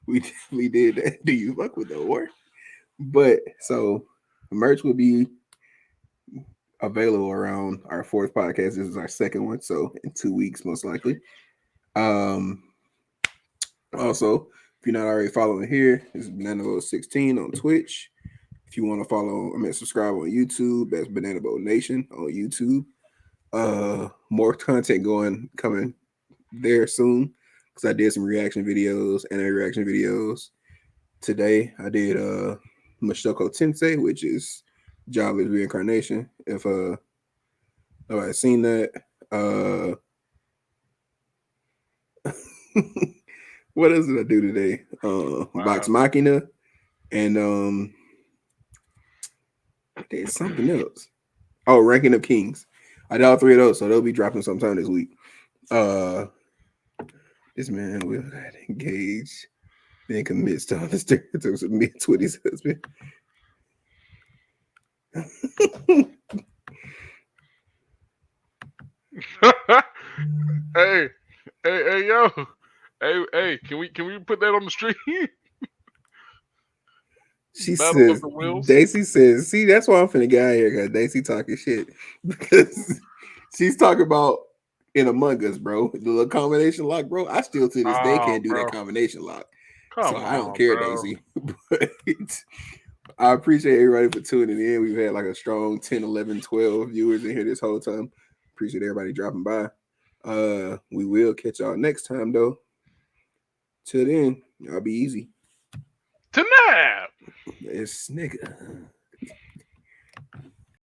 we definitely did that. Do you fuck with the war? But so merch will be available around our fourth podcast. This is our second one, so in 2 weeks, most likely. Um, also, if you're not already following here, this is Banana Boat 16 on Twitch. If you want to follow, subscribe on YouTube. That's Banana Boat Nation on YouTube. More content coming there soon because I did some reaction videos, anime reaction videos. Today I did Mashoko Tensei, which is Jobless Reincarnation. If nobody's seen that. What else did I do today? Vox Wow. Machina and I did something else. Oh, Ranking of Kings. I did all three of those, so they'll be dropping sometime this week. This man will got engaged, then commits to all the stereotypes of mid 20s husband. Hey, hey, yo. Hey, can we put that on the street? She Battle of says, the Wills. Daisy says, see, that's why I'm finna get out here because Daisy talking shit. Because she's talking about in Among Us, bro. The little combination lock, bro. I still to this day Oh, can't do that bro. combination lock. So Come I don't on, care, bro. Daisy. But I appreciate everybody for tuning in. We've had like a strong 10, 11, 12 viewers in here this whole time. Appreciate everybody dropping by. We will catch y'all next time though. Till then, y'all be easy. Tonight. It's nigga.